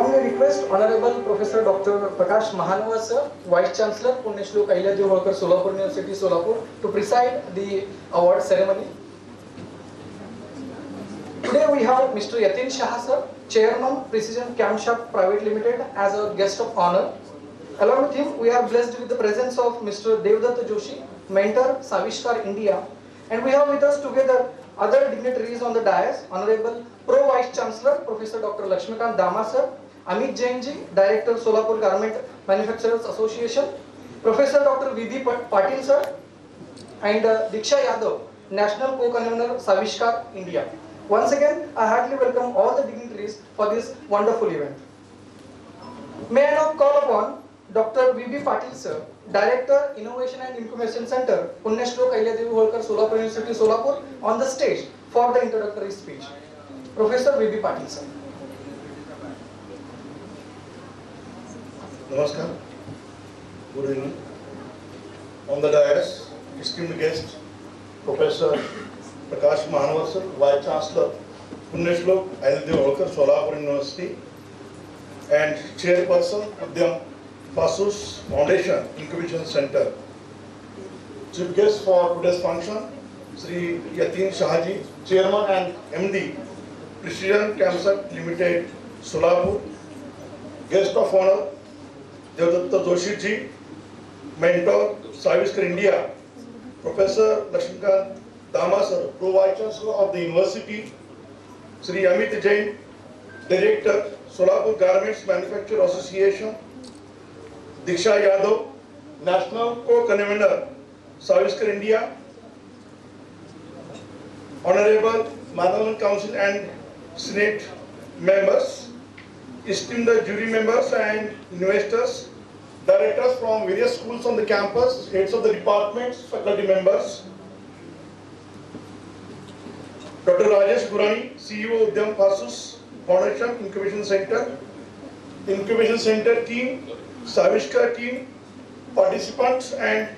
warmly request Honorable Professor Dr. Prakash Mahanwa sir, Vice Chancellor, Punyashloka Ahilyadevi Holkar, Solapur University, Solapur, to preside the award ceremony. Today we have Mr. Yatin Shah sir, Chairman, Precision Camshaft Private Limited, as a guest of honor. Along with him, we are blessed with the presence of Mr. Devdutt Joshi, Mentor, Savishkar India, and we have with us together other dignitaries on the dais, Honorable Pro Vice Chancellor, Professor Dr. Lakshmikant Dama sir, Amit Jain ji, Director, Solapur Garment Manufacturers Association, Professor Dr. V.B. Patil sir, and Diksha Yadav, National Co-Convener, Savishkar India. Once again, I heartily welcome all the dignitaries for this wonderful event. May I now call upon Dr. V.B. Patil sir, Director, Innovation and Incubation Center, Punyashloka Ahilyadevi Holkar, Solapur University, Solapur, on the stage for the introductory speech. Professor V.B. Patil sir. Namaskar. Good evening. On the dais, esteemed guest, Professor Prakash Mahanwa sir, Vice Chancellor, Punyashloka Ahilyadevi Holkar, Solapur University, and Chairperson, Udyam Pasus Foundation Incubation Center. Chief guest for today's function, Sri Yatin Shah ji, Chairman and MD, Precision Camshaft Limited, Solapur. Guest of honor, Devdutt Joshi ji, Mentor, Savishkar India, Professor Lakshmikant Dama sir, Pro Vice Chancellor of the University, Sri Amit Jain, Director, Solapur Garments Manufacturers Association, Diksha Yadav, National Co-Convener, Savishkar India, Honorable Madhavan Council and Senate members, esteemed jury members and investors, directors from various schools on the campus, heads of the departments, faculty members, Dr. Rajesh Gurani, CEO Udyam Pasus Foundation Incubation Center team, Savishkar team, participants and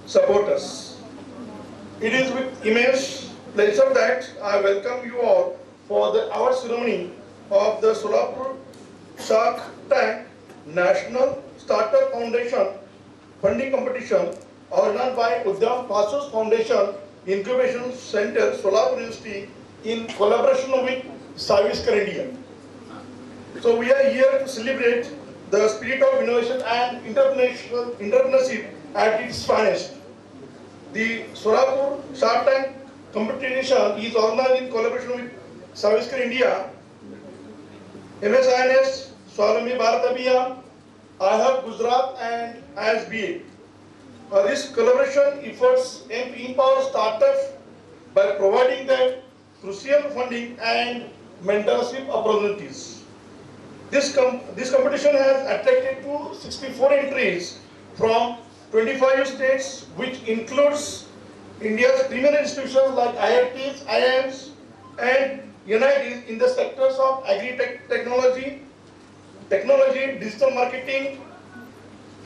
supporters. It is with immense pleasure that I welcome you all for the award ceremony of the Solapur Shark Tank National Startup Foundation Funding Competition organized by Udyam Pasus Foundation Incubation Center, Solapur University, in collaboration with Savishkar India. So we are here to celebrate the spirit of innovation and entrepreneurship at its finest. The Solapur Shark Tank competition is organized in collaboration with Savishkar India, MSINS, Swalambhi Bharat Abhiyan, IHUB Gujarat and ISBA. This collaboration efforts aim to empower startups by providing them crucial funding and mentorship opportunities. This competition has attracted to 64 entries from 25 states, which includes India's premier institutions like IITs, IIMs, and NITs in the sectors of agri-technology, digital marketing,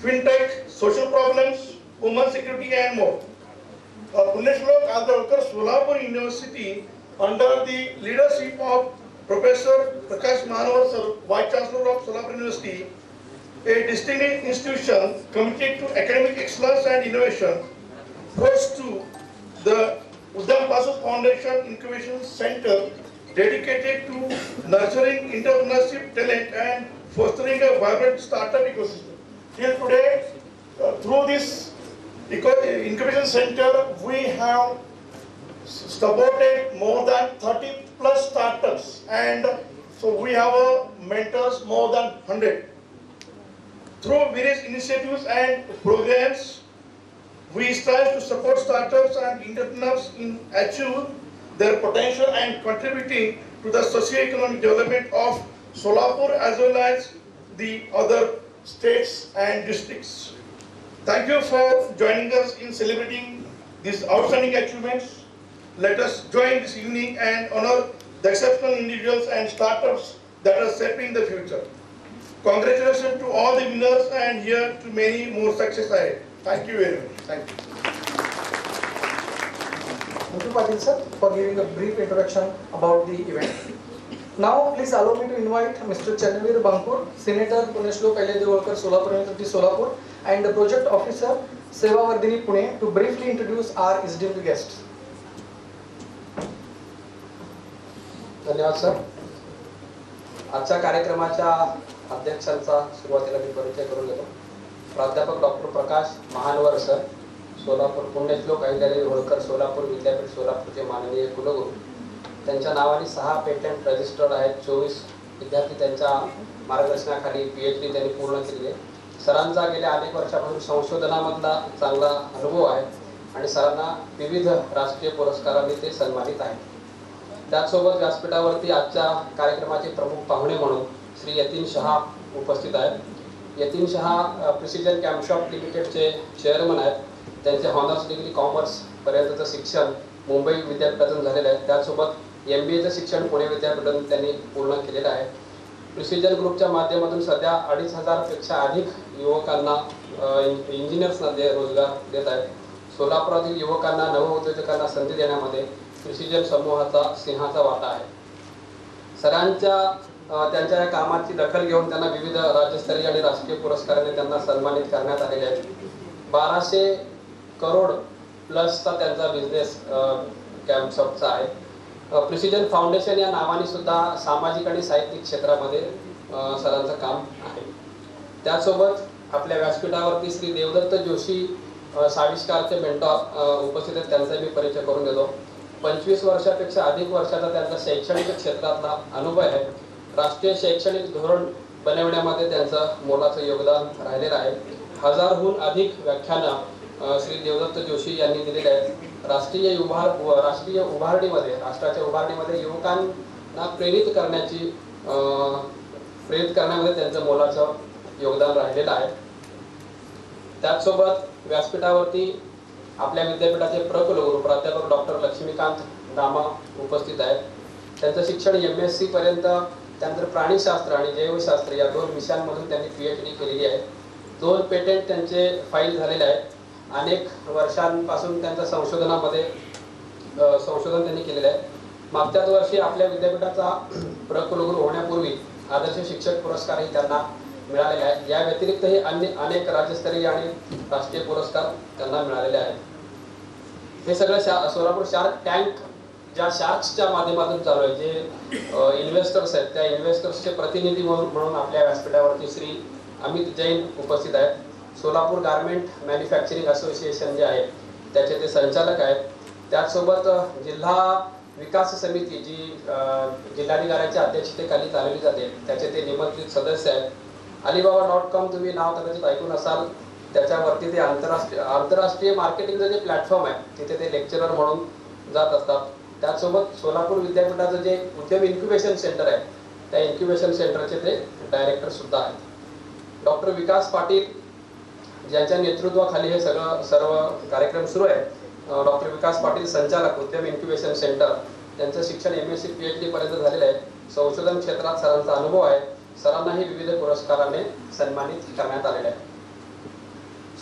fintech, social problems, women security, and more. Punyashloka Ahilyadevi Holkar, Solapur University, under the leadership of Professor Prakash Mahanwa sir, Vice Chancellor of Solapur University, a distinguished institution committed to academic excellence and innovation, goes to the Udyam Pasus Foundation Incubation Center, dedicated to nurturing entrepreneurship talent and fostering a vibrant startup ecosystem. Till today, through this incubation center, we have supported more than 30 plus startups, and so we have mentors more than 100. Through various initiatives and programs, we strive to support startups and entrepreneurs in achieve their potential and contributing to the socio-economic development of Solapur as well as the other states and districts. Thank you for joining us in celebrating these outstanding achievements. Let us join this evening and honor the exceptional individuals and startups that are shaping the future. Congratulations to all the winners, and here to many more success ahead. Thank you very much. Thank you. Thank you, Patil sir, for giving a brief introduction about the event. Now please allow me to invite Mr. Chanavir Bankur, Senator Puneshlo Kailade Solapur University Solapur, and the Project Officer Seva Vardhini Pune to briefly introduce our esteemed guests. धन्यवाद sir. आजच्या कार्यक्रमाच्या अध्यक्षांचा सुरुवातीला मी परिचय करून घेतो. प्राध्यापक doctor प्रकाश महानवर sir, Solapur पुण्यश्लोक अहिल्यादेवी होळकर सोलापूर विद्यापीठ सोलापूरचे माननीय कुलगुरू. त्यांच्या नावाने 6 पेटंट रजिस्टर्ड आहेत. 24 विद्यार्थी त्यांच्या मार्गदर्शनाखाली PhD त्यांनी पूर्ण केली आहे. सरांचा गेल्या अनेक वर्षापासून संशोधनामधला चांगला अनुभव आहे आणि सरांना विविध राष्ट्रीय पुरस्कारांनी ते सन्मानित आहेत. त्याचसोबत व्यासपीठावरती आजच्या कार्यक्रमाचे प्रमुख पाहुणे म्हणून श्री यतीन शहा उपस्थित आहेत. यतीन शहा प्रिसिजन कॅम्पशॉप लिमिटेडचे चेअरमन आहेत. त्यांचे हॉनर्स डिग्री कॉमर्स पर्यंतचं शिक्षण मुंबई विद्यापीठातून झालेलं आहे. त्याचसोबत MBAचं शिक्षण पुणे विद्यापीठातून त्यांनी पूर्ण केलेलं आहे. प्रिसिजन ग्रुपच्या माध्यमातून सध्या 2,500 पेक्षा अधिक युवकांना इंजिनियर्सना रोजगार देत आहेत. सोलापुरातील युवकांना नवउद्योजकांना संधी देण्यामध्ये प्रिसिजन समूहाचा सिंहाचा वाटा आहे. सरांच्या त्यांच्या या कामाची दखल घेऊन त्यांना विविध राज्यस्तरीय आणि राष्ट्रीय पुरस्काराने त्यांना सन्मानित करण्यात आलेले आहे. 1200 करोड प्लसचा त्यांचा बिझनेस कॅम्पशॉपचा आहे. प्रिसिजन फाउंडेशन या नावाने सुद्धा सामाजिक आणि साहित्यिक क्षेत्रामध्ये सरांचं काम आहे. त्यासोबत आपल्या व्यासपीठावरती श्री देवदत्त जोशी साविष्कारचे मेंटॉर उपस्थित आहेत. त्यांचा मी परिचय करून देतो. 25 वर्षापेक्षा अधिक वर्षाचा त्यांचा शैक्षणिक क्षेत्रातला अनुभव आहे. राष्ट्रीय शैक्षणिक धोरण बनवण्यामध्ये त्यांचं मोलाचं योगदान राहिलेलं आहे. 1000हून अधिक व्याख्यानं श्री देवदत्त जोशी यांनी दिलेले आहेत. राष्ट्राच्या उभारणीमध्ये युवकांना प्रेरित करण्यामध्ये त्यांचं मोलाचं योगदान राहिलेलं आहे. त्याचसोबत व्यासपीठावरती आपल्या विद्यापीठाचे प्रकुलगुरू प्राध्यापक डॉक्टर लक्ष्मीकांत दामा उपस्थित आहेत. त्यांचं शिक्षण MSc पर्यंत, त्यानंतर प्राणीशास्त्र आणि जैवशास्त्र या 2 विषयांमधून त्यांनी PhD केलेली आहे. 2 पेटंट त्यांचे फाईल झालेले आहेत. अनेक वर्षांपासून त्यांच्या संशोधन त्यांनी केलेलं आहे. मागच्याच वर्षी आपल्या विद्यापीठाचा प्रकुलगुरू होण्यापूर्वी आदर्श शिक्षक पुरस्कारही त्यांना मिळालेले आहेत. या व्यतिरिक्तही अनेक राज्यस्तरीय आणि राष्ट्रीय पुरस्कार त्यांना मिळालेले आहेत. हे सगळं सोलापूर शार्क टँक ज्या शार्क्सच्या माध्यमातून चालू आहे, जे इन्व्हेस्टर्स आहेत, त्या इन्व्हेस्टर्सचे प्रतिनिधी म्हणून आपल्या व्यासपीठावरती श्री अमित जैन उपस्थित आहेत. सोलापूर गारमेंट मॅन्युफॅक्चरिंग असोसिएशन जे आहे त्याचे ते संचालक आहेत. त्याचसोबत जिल्हा विकास समिती जी जिल्हाधिकाऱ्यांच्या अध्यक्षतेखाली चालवली जाते त्याचे ते निमंत्रित सदस्य आहेत. Alibaba.com तुम्ही नाव कदाचित ऐकून असाल. त्याच्यावरती ते आंतरराष्ट्रीय मार्केटिंगचं जे प्लॅटफॉर्म आहे तिथे ते लेक्चरर म्हणून जात असतात. त्याचसोबत सोलापूर विद्यापीठाचं जे उद्यम इन्क्युबेशन सेंटर आहे त्या इन्क्युबेशन सेंटरचे ते डायरेक्टर सुद्धा आहेत. डॉक्टर विकास पाटील ज्यांच्या नेतृत्वाखाली हे सर्व कार्यक्रम सुरू आहे. डॉक्टर विकास पाटील संचालक उद्यम इन्क्युबेशन सेंटर, त्यांचं शिक्षण MSc PhD पर्यंत झालेलं आहे. संशोधन क्षेत्रात सरांचा अनुभव आहे. सरांनाही विविध पुरस्काराने सन्मानित करण्यात आलेले आहे.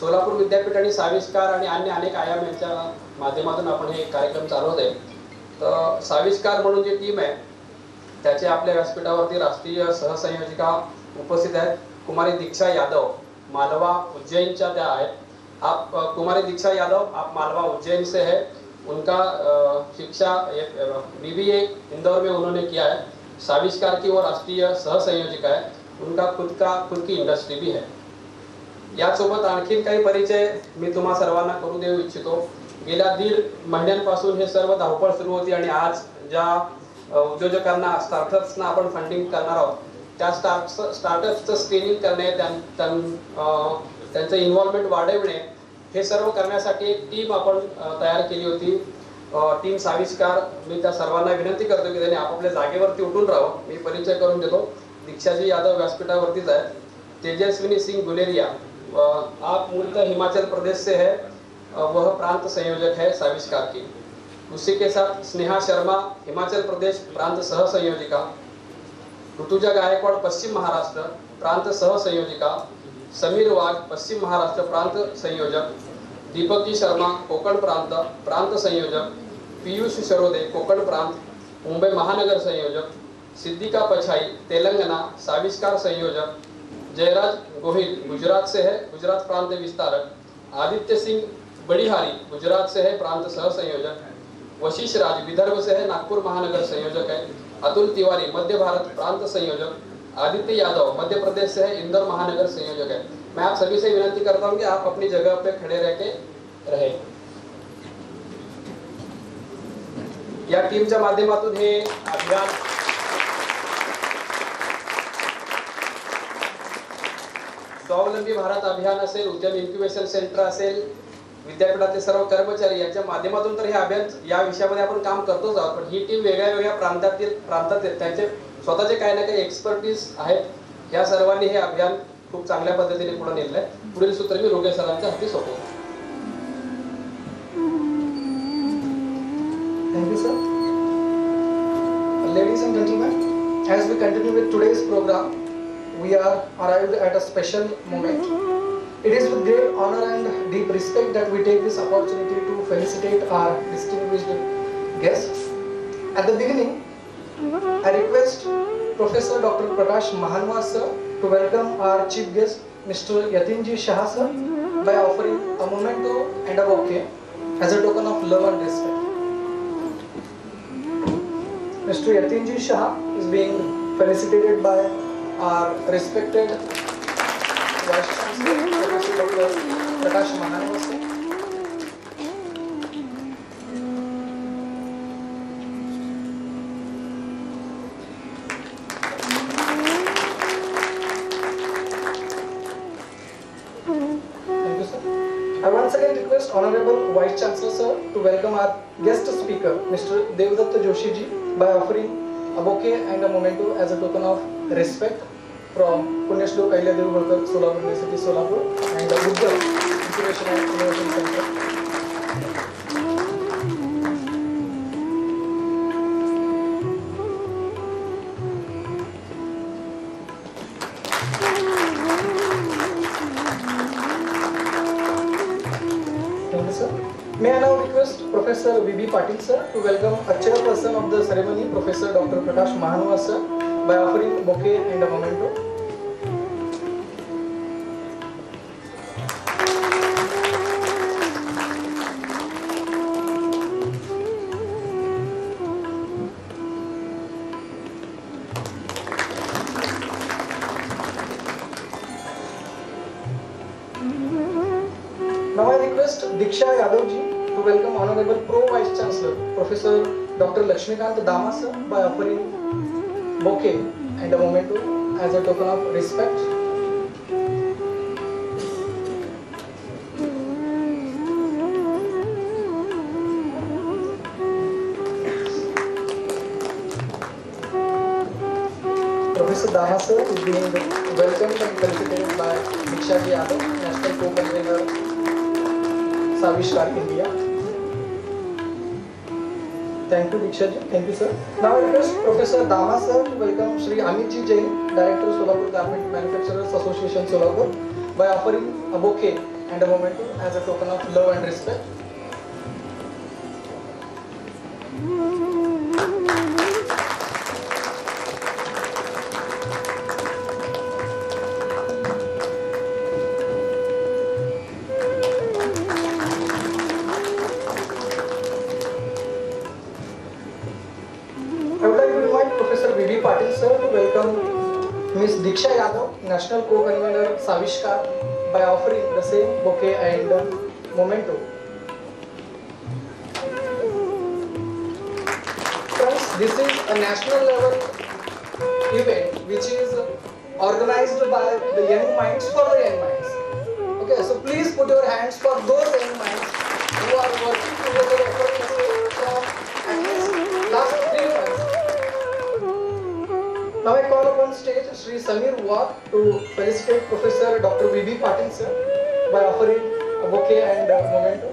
सोलापूर विद्यापीठ आणि साविष्कार आणि अन्य अनेक आयाम यांच्या माध्यमातून आपण हे कार्यक्रम चालवतोय. तर साविष्कार म्हणून जी टीम आहे त्याचे आपल्या व्यासपीठावरती राष्ट्रीय सहसंयोजिका उपस्थित आहेत. कुमारी दीक्षा यादव मालवा उज्जैनच्या त्या आहेत. आप कुमारी दीक्षा यादव आप मालवा उज्जैन से है. उनका शिक्षा BBA इंदौर में उन्होंने किया है. साविष्कार की वो राष्ट्रीय सहसंयोजिका है. उनका खुद की इंडस्ट्री भी है. यासोबत आणखीन काही परिचय मी तुम्हा सर्वांना करू देऊ इच्छितो. गेल्या 1.5 महिन्यांपासून हे सर्व धावपळ सुरू होती आणि आज ज्या उद्योजकांना स्टार्टअप्सना आपण फंडिंग करणार आहोत त्या स्टार्टअप्सचं स्क्रीनिंग करणे, त्यांचं इन्व्हॉल्वमेंट वाढवणे, हे सर्व करण्यासाठी एक टीम आपण तयार केली होती. टीम साविष्कार. मी त्या सर्वांना विनंती करतो की त्यांनी आपापल्या जागेवरती उठून राहावं. मी परिचय करून देतो. दीक्षाजी यादव व्यासपीठावरतीच आहेत. तेजस्विनी सिंह गुलेरिया आप मूलतः हिमाचल प्रदेश से है, वह प्रांत संयोजक है साविष्कार की. उसी के साथ स्नेहा शर्मा हिमाचल प्रदेश प्रांत सह संयोजिका. ऋतुजा गायकवाड़ पश्चिम महाराष्ट्र प्रांत सह संयोजिका. समीर वाघ पश्चिम महाराष्ट्र प्रांत संयोजक. दीपक जी शर्मा कोकण प्रांत संयोजक. पीयूष सरोदे कोकण प्रांत मुंबई महानगर संयोजक. सिद्दीका पछाई तेलंगाना साविष्कार संयोजक, जयराज गोहिल गुजरात से है, गुजरात प्रांत विस्तारक, आदित्य सिंह बड़िहारी गुजरात से है, प्रांत सह संयोजक, वशिष राज विदर्भ से है, नागपुर महानगर संयोजक है, अतुल तिवारी मध्य भारत प्रांत संयोजक, आदित्य यादव मध्य प्रदेश से है, इंदौर महानगर संयोजक है। मैं आप सभी से विनती करता हूं कि आप अपनी जगह पे खड़े रह के रहे। या टीमच्या माध्यमातून हे अभियान स्वावलंबी भारत अभियान असेल, उद्यम इन्क्युबेशन सेंटर असेल, विद्यापीठातले सर्व कर्मचारी यांच्या माध्यमातून तर हे अभियान या विषयामध्ये आपण काम करतोच आहोत। पण ही टीम वेगळ्या वेगळ्या प्रांतातील त्यांचे स्वतःचे काही ना काही एक्सपर्टीज आहेत। या सर्वांनी हे अभियान खूप चांगल्या पद्धतीने पुढे नेलंय। पुढील सूत्र मी रोगे सरांच्या हाती सोपवतो। Thank you, sir. Ladies and gentlemen, as we continue with today's program, we are arrived at a special moment. It is with great honor and deep respect that we take this opportunity to felicitate our distinguished guests. At the beginning, I request Professor Dr. Prakash Mahanwa sir to welcome our chief guest, Mr. Yatinji Shah sir, by offering a memento and a bouquet as a token of love and respect. Mr. Yatinji Shah is being felicitated by our respected Vice Chancellor, Professor Dr. Prakash Mahanwa sir. Thank you, sir. I once again request Honorable Vice Chancellor sir to welcome our guest speaker, Mr. Devdatta Joshi ji, by offering a bouquet and a memento as a token of respect from Punyashlok Ahilyadevi Holkar, Solapur University, Solapur, and the Udyam Incubation and Innovation Center. Thank you, sir. May I now request Professor V.B. Patil sir to welcome a chairperson of the ceremony, Professor Dr. Prakash Mahanwa sir, by offering a bouquet and a memento. Now I request Diksha Yadav ji to welcome Honorable Pro Vice Chancellor Professor Dr. Lakshmikant Dama sir by offering bouquet and a memento as a token of respect. Professor Dama sir is being welcomed and felicitated by Diksha ji Yadav, National Co-Convener, Savishkar India. Thank you, Diksha ji. Thank you, sir. Now I request Professor Dama sir to welcome Shri Amit ji Jain, Director Solapur Garment Manufacturers Association Solapur, by offering a bouquet and a memento as a token of love and respect. I would like to invite Professor V.B. Patil sir to welcome Ms. Diksha Yadav, National Co-Convener Savishkar, by offering the same bouquet and memento. Friends, this is a national level event which is organized by the Young Minds for the Young Minds. Okay, so please put your hands for those young minds who are working together effortlessly from at least last 3 months. Now I call upon stage Shri Samir Wag to felicitate Professor Dr. V.B. Patil sir by offering a bouquet and a memento.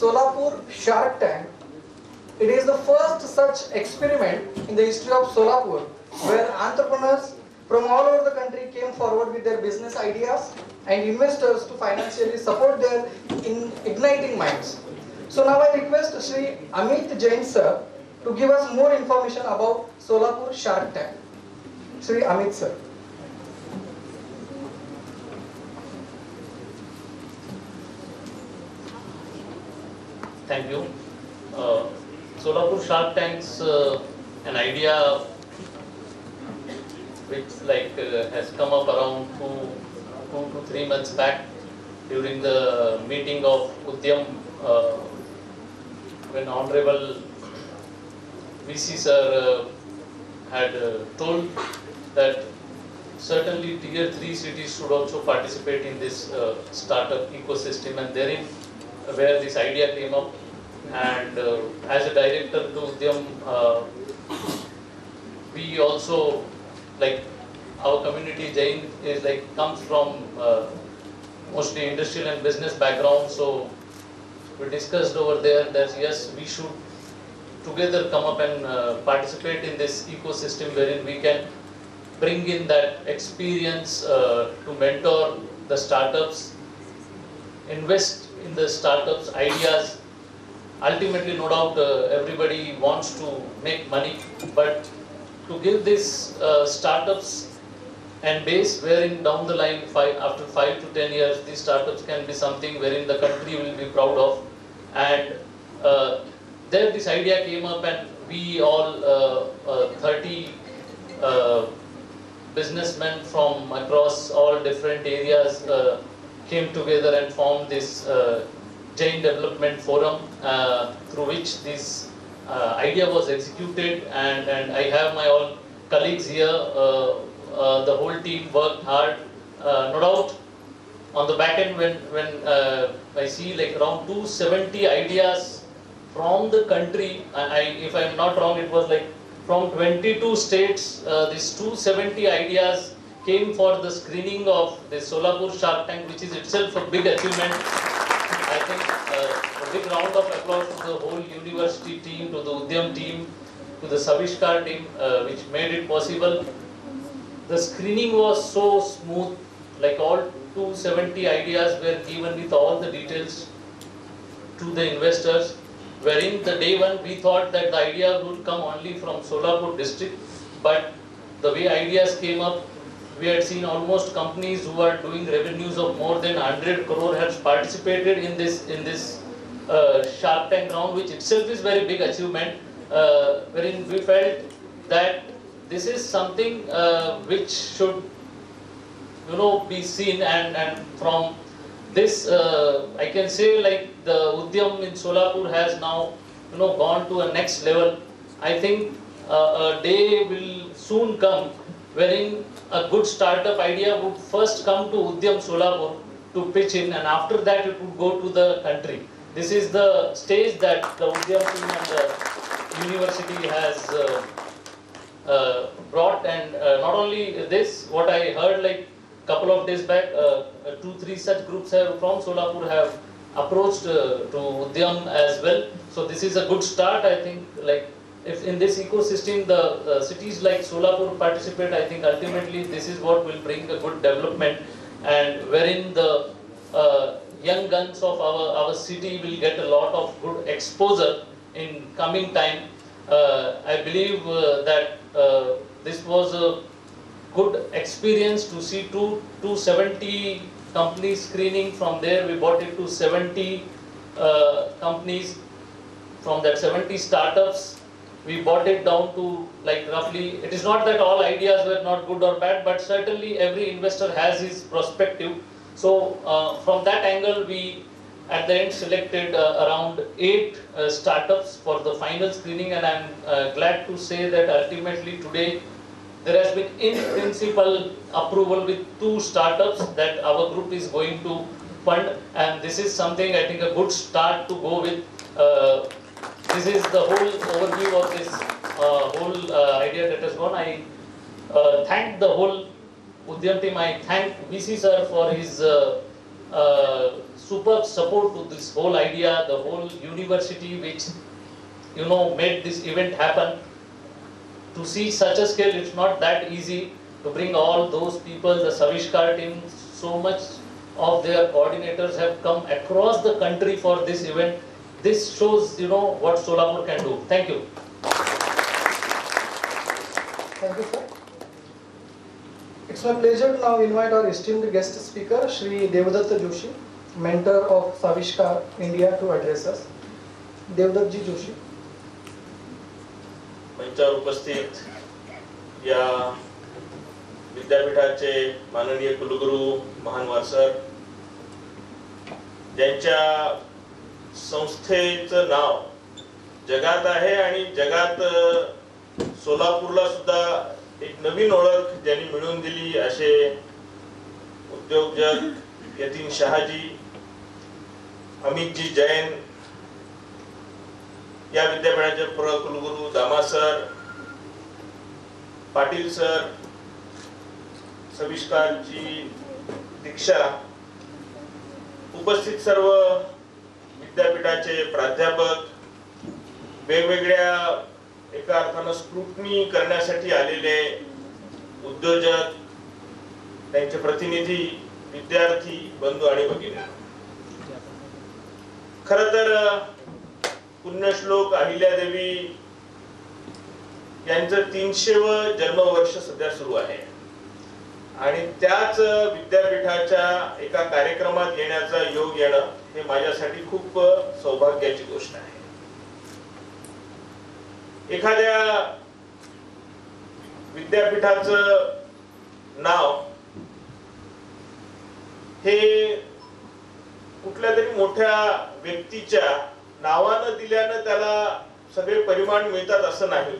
Solapur Shark Tank. It is the first such experiment in the history of Solapur where entrepreneurs from all over the country came forward with their business ideas and investors to financially support their igniting minds. So now I request Shri Amit Jain sir to give us more information about Solapur Shark Tank. Shri Amit sir. Thank you. Solapur Shark Tank's an idea which has come up around two to 3 months back during the meeting of Udyam when Honorable VC sir had told that certainly tier 3 cities should also participate in this startup ecosystem, and therein where this idea came up. And as a director to Udyam, we also, like, our community Jain is comes from mostly industrial and business background, so we discussed over there that yes, we should together come up and participate in this ecosystem wherein we can bring in that experience to mentor the startups, invest in the startups ideas. Ultimately, no doubt, everybody wants to make money, but to give this startups and base wherein down the line, after 5 to 10 years, these startups can be something wherein the country will be proud of. And there this idea came up, and we all 30 businessmen from across all different areas came together and formed this Jain Development Forum, through which this idea was executed, and I have my all colleagues here. The whole team worked hard. No doubt, on the back end, when I see around 270 ideas from the country, if I am not wrong, it was from 22 states. These 270 ideas came for the screening of the Solapur Shark Tank, which is itself a big achievement. I think a big round of applause to the whole university team, to the Udyam team, to the Savishkar team, which made it possible. The screening was so smooth, all 270 ideas were given with all the details to the investors, wherein the day one we thought that the idea would come only from Solapur district, but the way ideas came up, we had seen almost companies who are doing revenues of more than 100 crore have participated in this Shark Tank round, which itself is very big achievement, wherein we felt that this is something which should be seen, and from this I can say the Udyam in Solapur has now gone to a next level. I think a day will soon come wherein a good startup idea would first come to Udyam Solapur to pitch in, and after that it would go to the country. This is the stage that the Udyam team and the university has brought, and not only this, what I heard couple of days back, 2-3 such groups from Solapur have approached to Udyam as well. So this is a good start. I think if in this ecosystem the cities like Solapur participate, I think ultimately this is what will bring a good development, and wherein the young guns of our city will get a lot of good exposure in coming time. I believe that this was a good experience to see 270 companies screening. From there we brought it to 70 companies. From that 70 startups, we brought it down to roughly, it is not that all ideas were not good or bad, but certainly every investor has his perspective. So from that angle, we at the end selected around 8 startups for the final screening, and I'm glad to say that ultimately today there has been in principle approval with 2 startups that our group is going to fund, and this is something I think a good start to go with. This is the whole overview of this whole idea that has gone. I thank the whole Udyam team. I thank VC sir for his superb support to this whole idea, the whole university which made this event happen. To see such a scale, it's not that easy to bring all those people, the Savishkar team. So much of their coordinators have come across the country for this event. This shows what Solapur can do. Thank you. Thank you, sir. It's my pleasure to now invite our esteemed guest speaker, Shri Devdatta Joshi, mentor of Savishkar India, to address us. Devdatta Joshi. मंचावर उपस्थित या विद्यापीठाचे माननीय कुलगुरू महानवार sir, ज्यांच्या संस्थेचं नाव जगात आहे आणि जगात सोलापूरला सुद्धा एक नवीन ओळख ज्यांनी मिळवून दिली असे उद्योजक यतीन शहाजी, अमितजी जैन, या विद्यापीठाचे कुलगुरू दामा सर, पाटील सर, सविष्कारची दीक्षा, उपस्थित सर्व विद्यापीठाचे प्राध्यापक, वेगवेगळ्या एका अर्थानं स्क्रुटनी करण्यासाठी आलेले उद्योजक, त्यांचे प्रतिनिधी, विद्यार्थी बंधू आणि भगिनी, खरं तर पुण्यश्लोक अहिल्यादेवी यांचं 300व जन्मवर्ष सध्या सुरू आहे आणि त्याच विद्यापीठाच्या एका कार्यक्रमात येण्याचा योग येणं हे माझ्यासाठी खूप सौभाग्याची गोष्ट आहे. एखाद्या विद्यापीठाचं नाव हे कुठल्या तरी मोठ्या व्यक्तीच्या नावानं दिल्यानं त्याला सगळे परिमाण मिळतात असं नाही,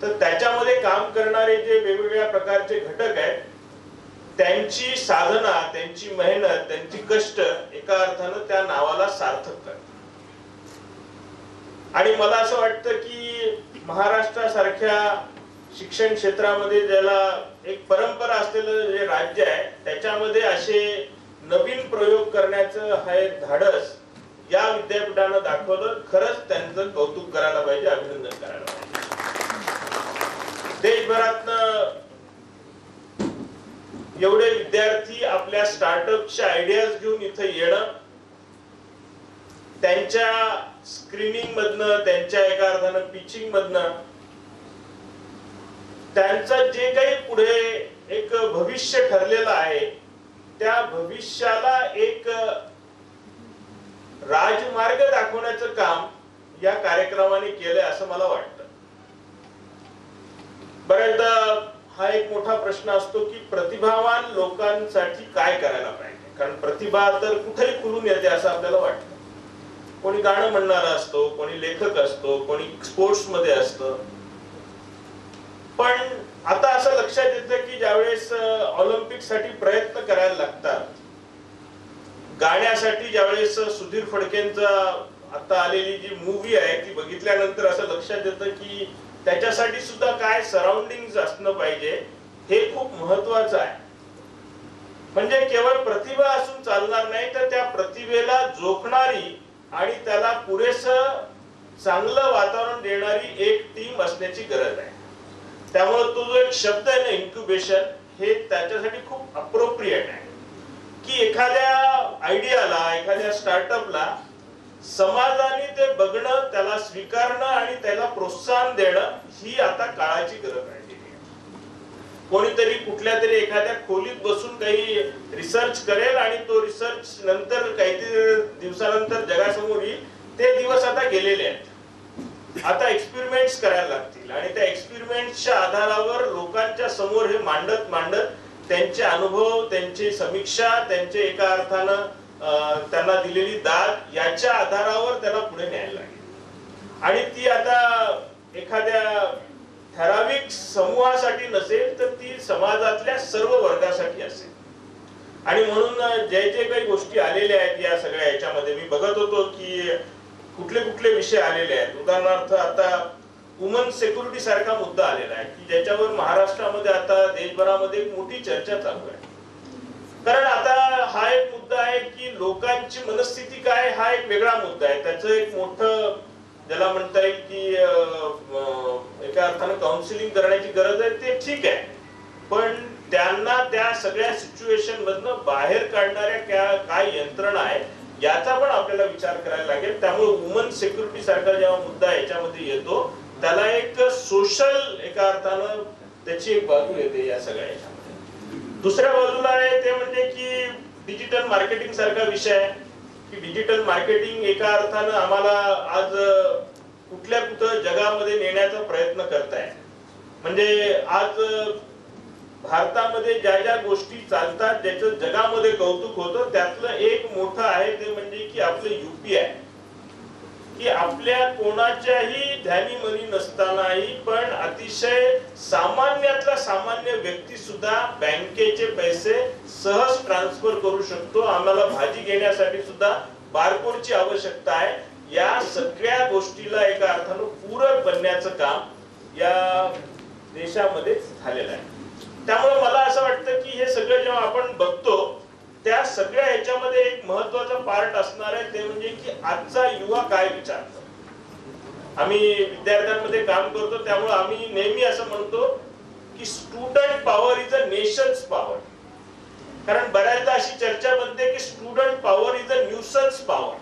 तर त्याच्यामध्ये काम करणारे जे वेगवेगळ्या प्रकारचे घटक आहेत त्यांची साधना, त्यांची मेहनत, त्यांची कष्ट एका अर्थानं त्या नावाला सार्थक करतात. आणि मला असं वाटतं की महाराष्ट्रासारख्या शिक्षण क्षेत्रामध्ये ज्याला एक परंपरा असलेलं जे राज्य आहे त्याच्यामध्ये असे नवीन प्रयोग करण्याचं हे धाडस या विद्यापीठानं दाखवलं. खरंच त्यांचं कौतुक करायला पाहिजे, अभिनंदन करायला पाहिजे. देशभरातनं एवढे विद्यार्थी आपल्या स्टार्टअपच्या आयडियाज घेऊन इथे येणं, त्यांच्या स्क्रीनिंग मधनं, त्यांच्या एका अर्थानं पिचिंग मधनं त्यांचं जे काही पुढे एक भविष्य ठरलेलं आहे त्या भविष्याला एक राजमार्ग दाखवण्याचं काम या कार्यक्रमाने केलंय असं मला वाटतं. बऱ्याचदा हा एक मोठा प्रश्न असतो की प्रतिभावान लोकांसाठी काय करायला पाहिजे, कारण प्रतिभा तर कुठेही खुलून येते असं आपल्याला वाटतं. कोणी गाणं म्हणणारा असतो, कोणी लेखक असतो, कोणी स्पोर्ट्स मध्ये असतं. पण आता असं लक्षात येतं की ज्यावेळेस ऑलिम्पिक साठी प्रयत्न करायला लागतात, गाण्यासाठी ज्यावेळेस सुधीर फडकेंचा आता आलेली जी मूवी आहे ती बघितल्यानंतर असं लक्षात येतं की त्याच्यासाठी सुद्धा काय सराउंडिंग असणं पाहिजे हे खूप महत्वाचं आहे. म्हणजे केवळ प्रतिभा असून चालणार नाही, तर त्या प्रतिभेला जोखणारी आणि त्याला पुरेसं चांगलं वातावरण देणारी एक टीम असण्याची गरज आहे. त्यामुळे तो जो एक शब्द आहे ना, इन्क्युबेशन, हे त्याच्यासाठी खूप अप्रोप्रिएट आहे की एखाद्या आयडियाला, एखाद्या स्टार्टअपला समाजाने ते बघणं, त्याला स्वीकारणं आणि त्याला प्रोत्साहन देणं ही आता काळाची गरज आहे. कोणीतरी कुठल्या तरी एखाद्या खोलीत बसून काही रिसर्च करेल आणि तो रिसर्च नंतर काहीतरी दिवसानंतर जगासमोर येईल. ते दिवस आता गेलेले आहेत. आता एक्सपेरिमेंट्स करायला लागतील आणि त्या एक्सपेरिमेंट्सच्या आधारावर लोकांच्या समोर हे मांडत मांडत त्यांचे अनुभव, त्यांची समीक्षा, त्यांचे एका अर्थानं त्यांना दिलेली दाद याच्या आधारावर त्याला पुढे न्यायला लागेल. आणि ती आता एखाद्या ठराविक समूहासाठी नसेल, तर ती समाजातल्या सर्व वर्गासाठी असेल. आणि म्हणून जे जे काही गोष्टी आलेल्या आहेत या सगळ्या याच्यामध्ये मी बघत होतो की कुठले कुठले विषय आलेले आहेत. उदाहरणार्थ आता वुमन सिक्युरिटी सारखा मुद्दा आलेला आहे की ज्याच्यावर महाराष्ट्रामध्ये आता देशभरामध्ये एक मोठी चर्चा चालू आहे. कारण आता हा एक मुद्दा आहे की लोकांची मनस्थिती काय हा एक वेगळा मुद्दा आहे. त्याचं एक मोठं ज्याला म्हणता येईल की एका अर्थानं काउन्सिलिंग करण्याची गरज आहे, ते ठीक आहे. पण त्यांना त्या सगळ्या सिच्युएशन मधनं बाहेर काढणाऱ्या काय यंत्रणा आहेत याचा पण आपल्याला विचार करायला लागेल. त्यामुळे वुमन सिक्युरिटी सारखा जेव्हा मुद्दा याच्यामध्ये येतो त्याला एक सोशल एका अर्थानं त्याची एक बाजू येते या सगळ्या याच्यामध्ये. दुसऱ्या बाजूला आहे ते म्हणजे की डिजिटल मार्केटिंग सारखा विषय आहे की डिजिटल मार्केटिंग एका अर्थानं आम्हाला आज कुठं जगामध्ये नेण्याचा प्रयत्न करताय. म्हणजे आज भारतामध्ये ज्या ज्या गोष्टी चालतात ज्याचं जगामध्ये कौतुक होतं त्यातलं एक मोठं आहे ते म्हणजे की आपलं UPI, की आपल्या कोणाच्याही ध्यानी मनी नसतानाही पण अतिशय सामान्यातला सामान्य व्यक्ती सुद्धा बँकेचे पैसे सहज ट्रान्सफर करू शकतो. आम्हाला भाजी घेण्यासाठी सुद्धा बारकोडची आवश्यकता आहे. या सगळ्या गोष्टीला एका अर्थानं पूरक बनण्याचं काम या देशामध्ये झालेलं आहे. त्यामुळे मला असं वाटतं की हे सगळं जेव्हा आपण बघतो त्या सगळ्या ह्याच्यामध्ये एक महत्वाचा पार्ट असणार आहे ते म्हणजे की आजचा युवा काय विचारतो. आम्ही विद्यार्थ्यांमध्ये काम करतो त्यामुळे आम्ही नेहमी असं म्हणतो की student power is a nations power. कारण बऱ्याचदा अशी चर्चा बनते की student power is a nuisance power.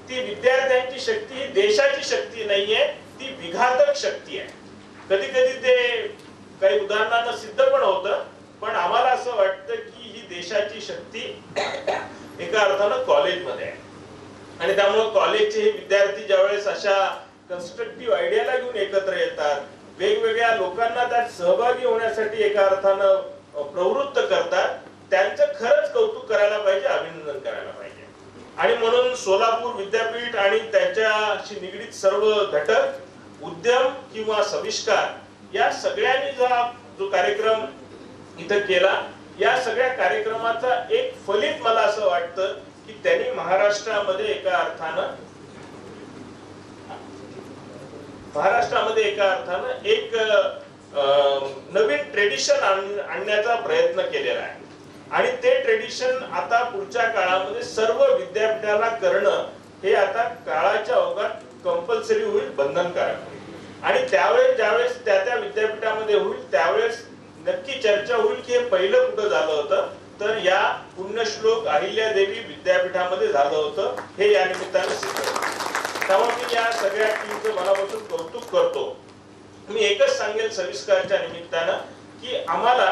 ती विद्यार्थ्यांची शक्ती ही देशाची शक्ती नाहीये, ती विघातक शक्ती आहे. कधी कधी ते काही उदाहरणांना सिद्ध पण होतं, पण आम्हाला असं वाटतं की ही देशाची शक्ती एका अर्थानं कॉलेजमध्ये आहे. आणि त्यामुळे कॉलेजचे हे विद्यार्थी ज्यावेळेस अशा कन्स्ट्रक्टिव्ह आयडियाला घेऊन एकत्र येतात, वेगवेगळ्या लोकांना त्यात सहभागी होण्यासाठी एका अर्थानं प्रवृत्त करतात, त्यांचं खरंच कौतुक करायला पाहिजे, अभिनंदन करायला पाहिजे. आणि म्हणून सोलापूर विद्यापीठ आणि त्याच्याशी निगडीत सर्व घटक, उद्यम किंवा सविष्कार या सगळ्यांनी जो कार्यक्रम इथं केला, या सगळ्या कार्यक्रमाचा एक फलित मला असं वाटतं की त्यांनी महाराष्ट्रामध्ये एका अर्थानं एक नवीन ट्रेडिशन आणण्याचा प्रयत्न केलेला आहे. आणि ते ट्रेडिशन आता पुढच्या काळामध्ये सर्व विद्यापीठाला करणं हे आता काळाच्या ओघात कंपल्सरी होईल, बंधनकारक होईल. आणि त्यावेळेस ज्यावेळेस त्या विद्यापीठामध्ये होईल त्यावेळेस नक्की चर्चा होईल की हे पहिलं कुठं झालं होतं, तर या पुण्यश्लोक अहिल्यादेवी विद्यापीठामध्ये झालं होतं. हे या निमित्तानं सिद्ध होतं. त्यामुळे मी या सगळ्या टीमचं मनापासून कौतुक करतो. मी एकच सांगेल सविस्कारच्या निमित्तानं की आम्हाला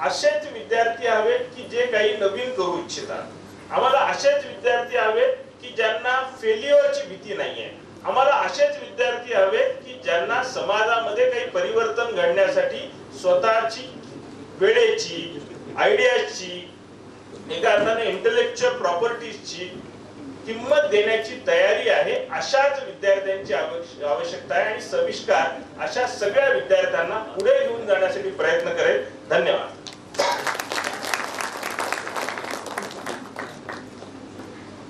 असेच विद्यार्थी हवेत की जे काही नवीन करू इच्छितात. आम्हाला असेच विद्यार्थी हवेत की ज्यांना फेल्युअरची भीती नाहीये. आम्हाला असेच विद्यार्थी हवेत की ज्यांना समाजामध्ये काही परिवर्तन घडण्यासाठी स्वतःची वेळेची, आयडियाची, एका अर्थाने इंटेलेक्च्युअल प्रॉपर्टीजची किंमत देण्याची तयारी आहे. अशाच विद्यार्थ्यांची आवश्यकता आहे आणि सविष्कार अशा सगळ्या विद्यार्थ्यांना पुढे घेऊन जाण्यासाठी प्रयत्न करेल. धन्यवाद.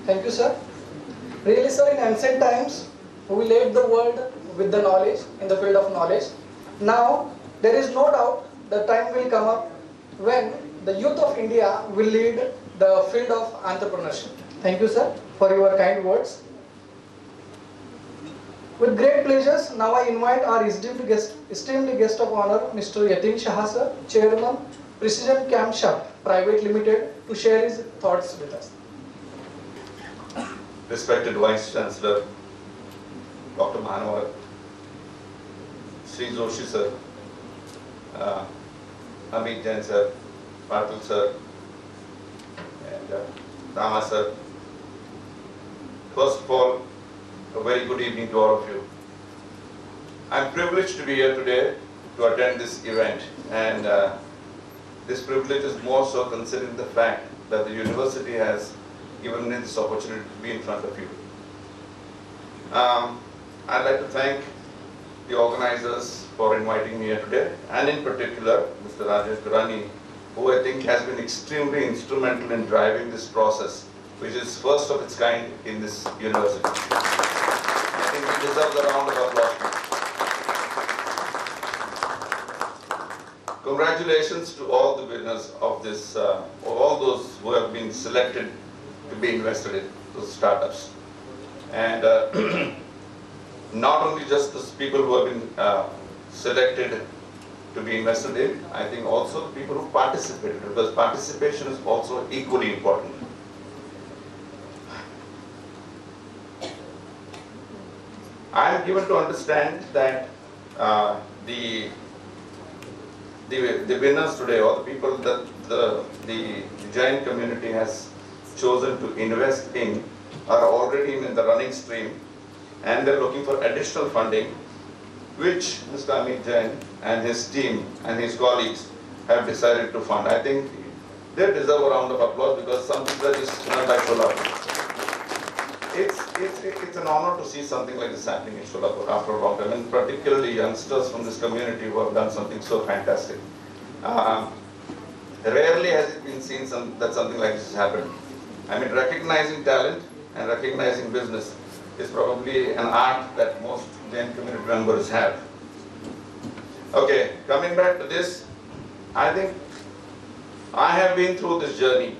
Thank you, sir. Really, sir, in ancient times, we led the world with the knowledge, in the field of knowledge. Now, there is no doubt the time will come up when the youth of India will lead the field of entrepreneurship. Thank you, sir, for your kind words. With great pleasures, now I invite our esteemed guest of honor, Mr. Yatin Shah, sir, Chairman, Precision Camshaft Private Limited, to share his thoughts with us. Respected Vice Chancellor, Dr. Manavar, Sri Joshi sir, Amit Jain sir, Patil sir, and Rama sir. First of all, a very good evening to all of you. I'm privileged to be here today to attend this event, and this privilege is more so considering the fact that the university has given me this opportunity to be in front of you. I'd like to thank the organizers for inviting me here today, and in particular Mr. Rajesh Durrani, who I think has been extremely instrumental in driving this process, which is first of its kind in this university. I think he deserves a round of applause. Congratulations to all the winners of this, all those who have been selected to be invested in those startups. And not only just those people who have been selected to be invested in, I think also the people who participated, because participation is also equally important. I am given to understand that the winners today, or the people that the Jain community has chosen to invest in, are already in the running stream, and they're looking for additional funding, which Mr. Amit Jain and his team and his colleagues have decided to fund. I think they deserve a round of applause, because some people are just not by Solapur. It's an honor to see something like this happening in Solapur after a long time, and particularly youngsters from this community who have done something so fantastic. Rarely has it been seen that something like this has happened. I mean, recognizing talent and recognizing business is probably an art that most Jain community members have. Okay, coming back to this, I think I have been through this journey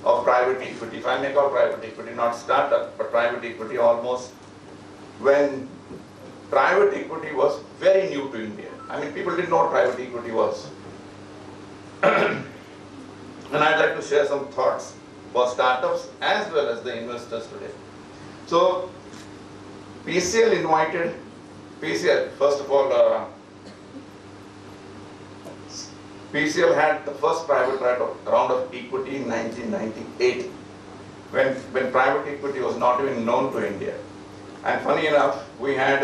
of private equity, if I may call private equity, not startup, but private equity, almost when private equity was very new to India. I mean, people didn't know what private equity was. And I'd like to share some thoughts for startups as well as the investors today. So, PCL, first of all, PCL had the first private round of equity in 1998, when private equity was not even known to India. And funny enough, we had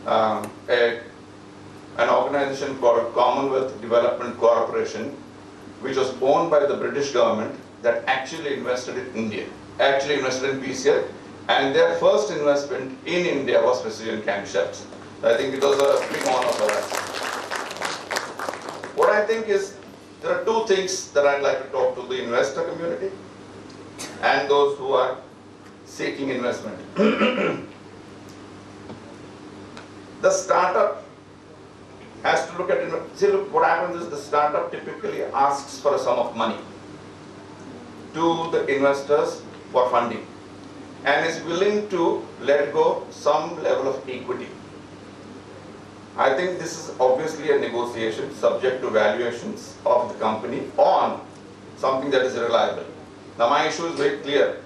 an organization called Commonwealth Development Corporation, which was owned by the British government, that actually invested in India, actually invested in PCL, and their first investment in India was Precision Camshafts. So I think it was a big honor for us. What I think is, there are two things that I'd like to talk to the investor community and those who are seeking investment. The startup has to look at, see, look, what happens is the startup typically asks for a sum of money to the investors for funding, and is willing to let go some level of equity. I think this is obviously a negotiation subject to valuations of the company on something that is reliable. Now my issue is very clear.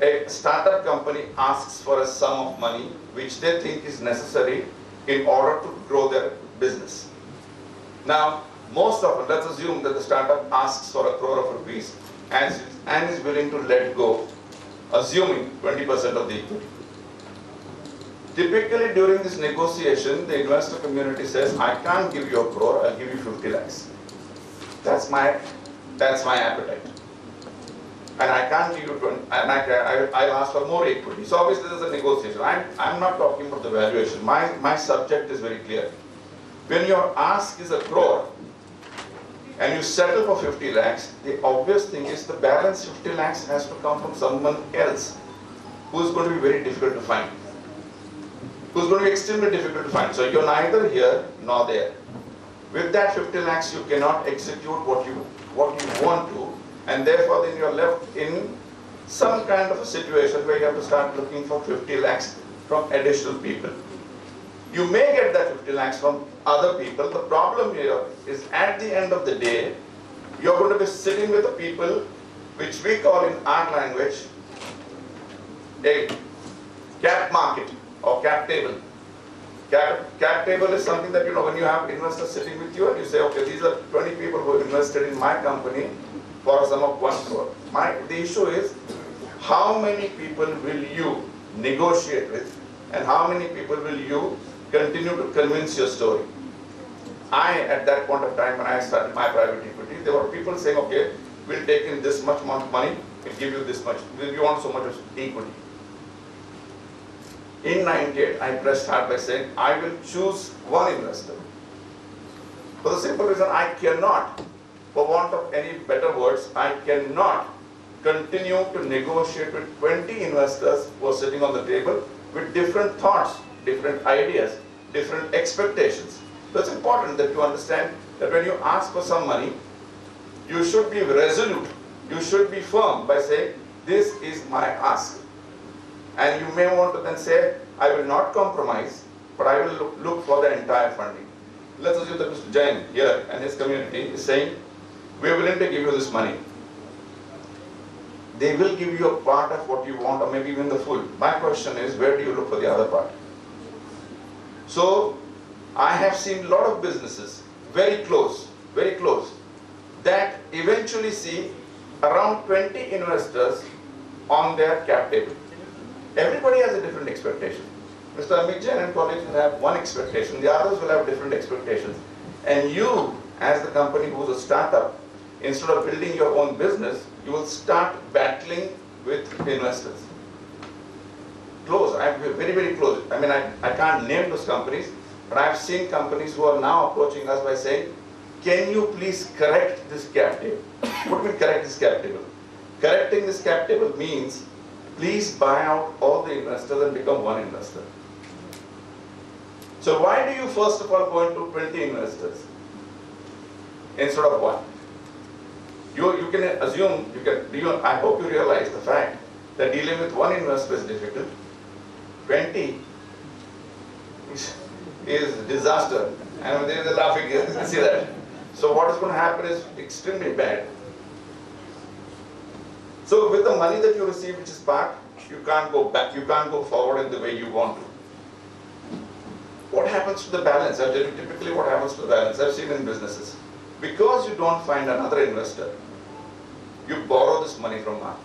A startup company asks for a sum of money which they think is necessary in order to grow their business. Now, most often, let's assume that the startup asks for 1 crore of rupees and is willing to let go, assuming 20% of the equity. Typically, during this negotiation, the investor community says, I can't give you 1 crore, I'll give you 50 lakhs. That's my appetite. And I can't give you 20, and I'll ask for more equity. So obviously there's a negotiation. I'm not talking about the valuation. My subject is very clear. When your ask is 1 crore and you settle for 50 lakhs, the obvious thing is the balance 50 lakhs has to come from someone else who is going to be very difficult to find. Who's going to be extremely difficult to find. So you're neither here nor there. With that 50 lakhs, you cannot execute what you want to, and therefore then you're left in some kind of a situation where you have to start looking for 50 lakhs from additional people. You may get that 50 lakhs from other people. The problem here is, at the end of the day, you're going to be sitting with the people which we call in our language a cap market or cap table. Cap table is something that, when you have investors sitting with you and you say, okay, these are 20 people who invested in my company for a sum of 1 crore. The issue is, how many people will you negotiate with, and how many people will you continue to convince your story? At that point of time when I started my private equity, there were people saying, okay, we'll take in this much amount of money, we'll give you this much, you want so much of equity. In 98, I pressed hard by saying, I will choose one investor. For the simple reason, I cannot, for want of any better words, I cannot continue to negotiate with 20 investors who are sitting on the table with different thoughts, different ideas, different expectations. So it's important that you understand that when you ask for some money, you should be resolute, you should be firm by saying, this is my ask. And you may want to then say, I will not compromise, but I will look for the entire funding. Let's assume that Mr. Jain here and his community is saying, we are willing to give you this money. They will give you a part of what you want, or maybe even the full. My question is, where do you look for the other part? So, I have seen a lot of businesses very close, that eventually see around 20 investors on their cap table. Everybody has a different expectation. Mr. Amit Jain and colleagues will have one expectation, the others will have different expectations. And you, as the company who's a startup, instead of building your own business, you will start battling with investors. Close, I'm very close. I mean, I can't name those companies, but I've seen companies who are now approaching us by saying, can you please correct this cap table? What do you mean correct this cap table? Correcting this cap table means, please buy out all the investors and become one investor. So why do you first of all go into 20 investors instead of one? You can assume, I hope you realize the fact that dealing with one investor is difficult. 20 is disaster. And there is a laughing, you can see that. So what is going to happen is extremely bad. So with the money that you receive, which is parked, you can't go back, you can't go forward in the way you want to. What happens to the balance? I'll tell you typically what happens to the balance. I've seen in businesses. Because you don't find another investor, you borrow this money from market.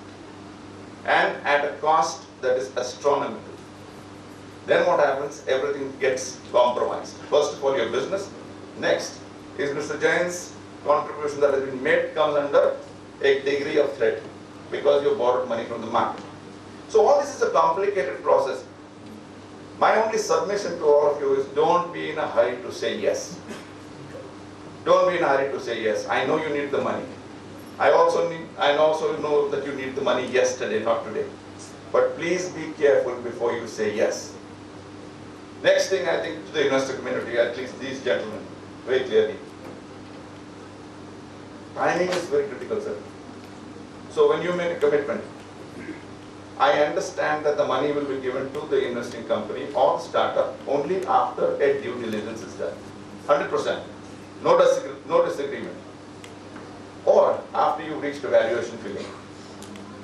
And at a cost that is astronomical. Then what happens? Everything gets compromised. First of all, your business. Next is Mr. Jain's contribution that has been made comes under a degree of threat because you borrowed money from the market. So all this is a complicated process. My only submission to all of you is don't be in a hurry to say yes. Don't be in a hurry to say yes. I know you need the money. I also know that you need the money yesterday, not today. But please be careful before you say yes. Next thing I think to the investor community, at least these gentlemen, very clearly. Timing is very critical, sir. So when you make a commitment, I understand that the money will be given to the investing company or startup only after a due diligence is done. 100%. No disagreement. Or after you've reached a valuation filling.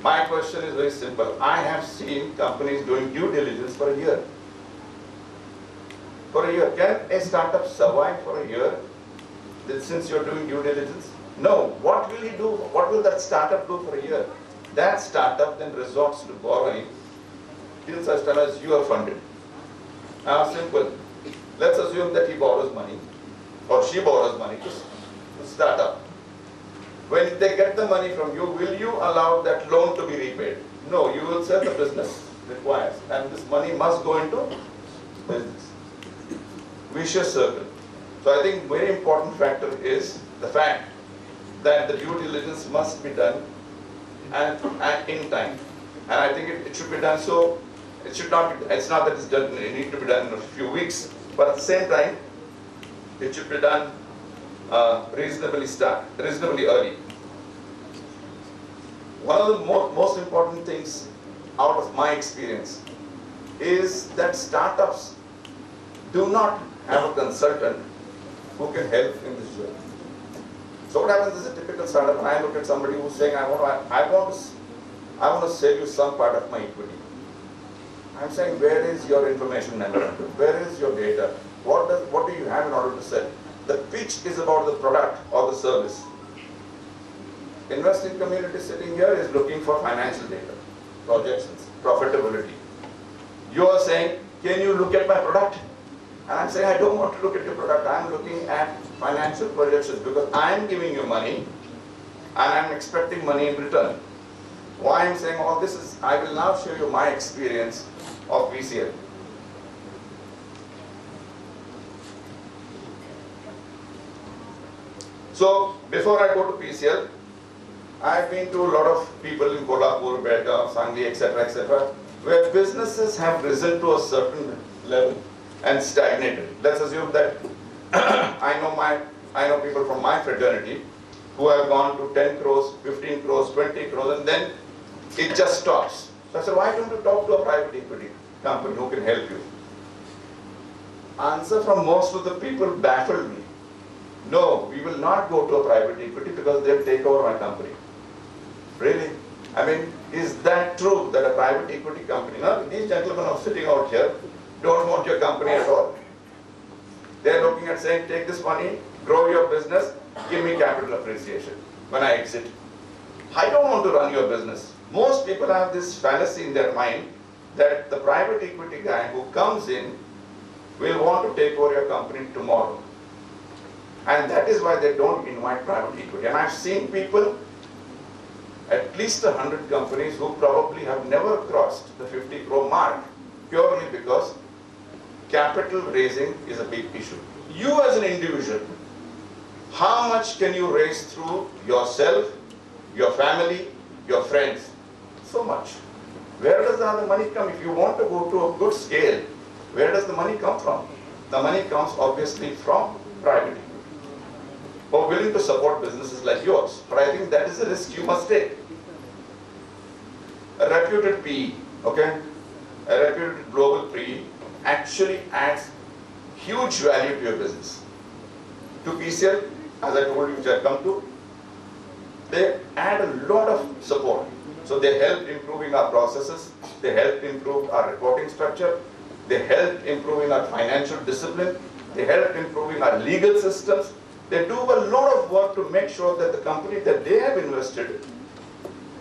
My question is very simple. I have seen companies doing due diligence for a year. For a year. Can a startup survive for a year since you're doing due diligence? No. What will he do? What will that startup do for a year? That startup then resorts to borrowing till such time as you are funded. Now simple. Let's assume that he borrows money or she borrows money to start up. When they get the money from you, will you allow that loan to be repaid? No, you will say the business requires, and this money must go into business. Vicious circle. So I think very important factor is the fact that the due diligence must be done and in time. And I think it should be done so, it should not be, it's not that it's done, it needs to be done in a few weeks, but at the same time, it should be done reasonably early. One of the most important things out of my experience is that startups do not have a consultant who can help in this journey. So what happens is a typical startup, and I look at somebody who's saying, I want to sell you some part of my equity. I'm saying, where is your information memorandum? Where is your data? What do you have in order to sell? The pitch is about the product or the service. Investing community sitting here is looking for financial data, projections, profitability. You are saying, can you look at my product? And I'm saying, I don't want to look at your product. I'm looking at financial projections because I'm giving you money and I'm expecting money in return. Why I'm saying all this is, I will now show you my experience of PCL. So, before I go to PCL, I've been to a lot of people in Kolhapur, Belgaum, Sangli, etc., where businesses have risen to a certain level and stagnated. Let's assume that I know people from my fraternity who have gone to 10 crores, 15 crores, 20 crores, and then it just stops. So I said, why don't you talk to a private equity company who can help you? Answer from most of the people baffled me. No, we will not go to a private equity because they'll take over my company. Really? I mean, is that true that a private equity company, now these gentlemen are sitting out here, don't want your company at all. They're looking at saying, take this money, grow your business, give me capital appreciation when I exit. I don't want to run your business. Most people have this fallacy in their mind that the private equity guy who comes in will want to take over your company tomorrow. And that is why they don't invite private equity. And I've seen people, at least 100 companies who probably have never crossed the 50 crore mark, purely because capital raising is a big issue. You as an individual, how much can you raise through yourself, your family, your friends? So much. Where does the other money come? If you want to go to a good scale, where does the money come from? The money comes obviously from private equity, who are willing to support businesses like yours. But I think that is a risk you must take. A reputed PE, okay? A reputed global PE actually adds huge value to your business. To PCL, as I told you, which I come to, they add a lot of support. So they help improving our processes, they help improve our reporting structure, they help improving our financial discipline, they help improving our legal systems. They do a lot of work to make sure that the company that they have invested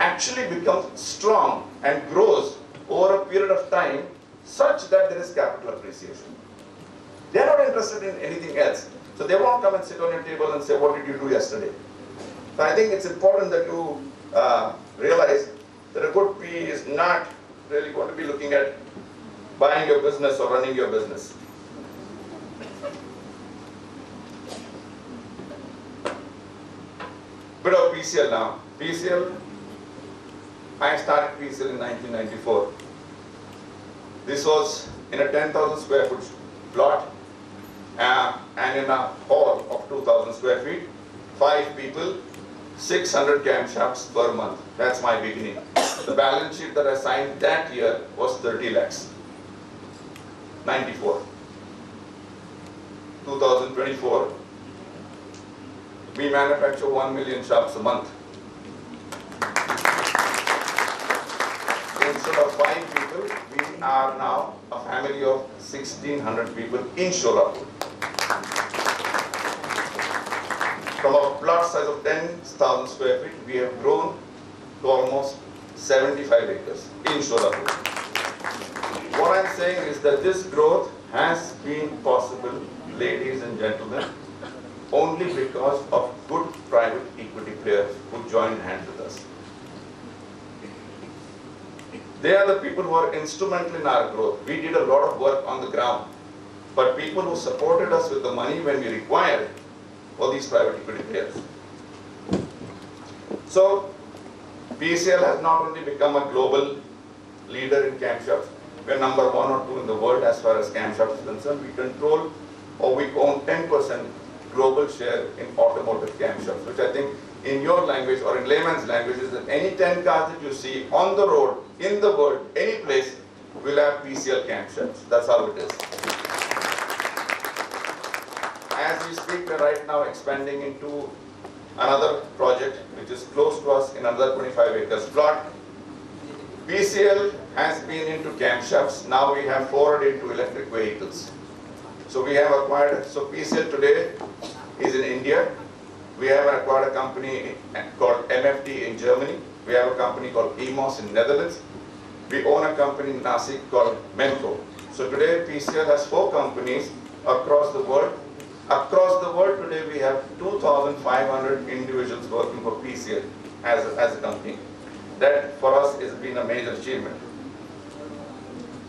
actually becomes strong and grows over a period of time such that there is capital appreciation. They are not interested in anything else. So they won't come and sit on your table and say, what did you do yesterday? So I think it's important that you realize that a good PE is not really going to be looking at buying your business or running your business. Bit of PCL now. PCL, I started PCL in 1994. This was in a 10,000 square foot plot and in a hall of 2,000 square feet, 5 people, 600 camshafts per month. That's my beginning. The balance sheet that I signed that year was 30 lakhs. 94. 2024, we manufacture 1 million shafts a month. Instead of 5 people, we are now a family of 1,600 people in Solapur. From a plot size of 10,000 square feet, we have grown to almost 75 acres in Solapur. What I'm saying is that this growth has been possible, ladies and gentlemen, only because of good private equity players who joined hands with us. They are the people who are instrumental in our growth. We did a lot of work on the ground, but people who supported us with the money when we required were these private equity players. So, PCL has not only become a global leader in camshafts, we're number 1 or 2 in the world as far as camshafts is concerned. We control, or we own 10% global share in automotive camshafts, which I think in your language or in layman's language is that any 10 cars that you see on the road, in the world, any place, will have PCL camshafts. That's how it is. As we speak, we're right now expanding into another project which is close to us in another 25 acres plot. PCL has been into camshafts. Now we have forwarded into electric vehicles. So we have acquired, so PCL today is in India. We have acquired a company called MFT in Germany. We have a company called EMOS in Netherlands. We own a company in Nasik called Menco. So today PCL has 4 companies across the world. Across the world today we have 2,500 individuals working for PCL as a company. That for us has been a major achievement.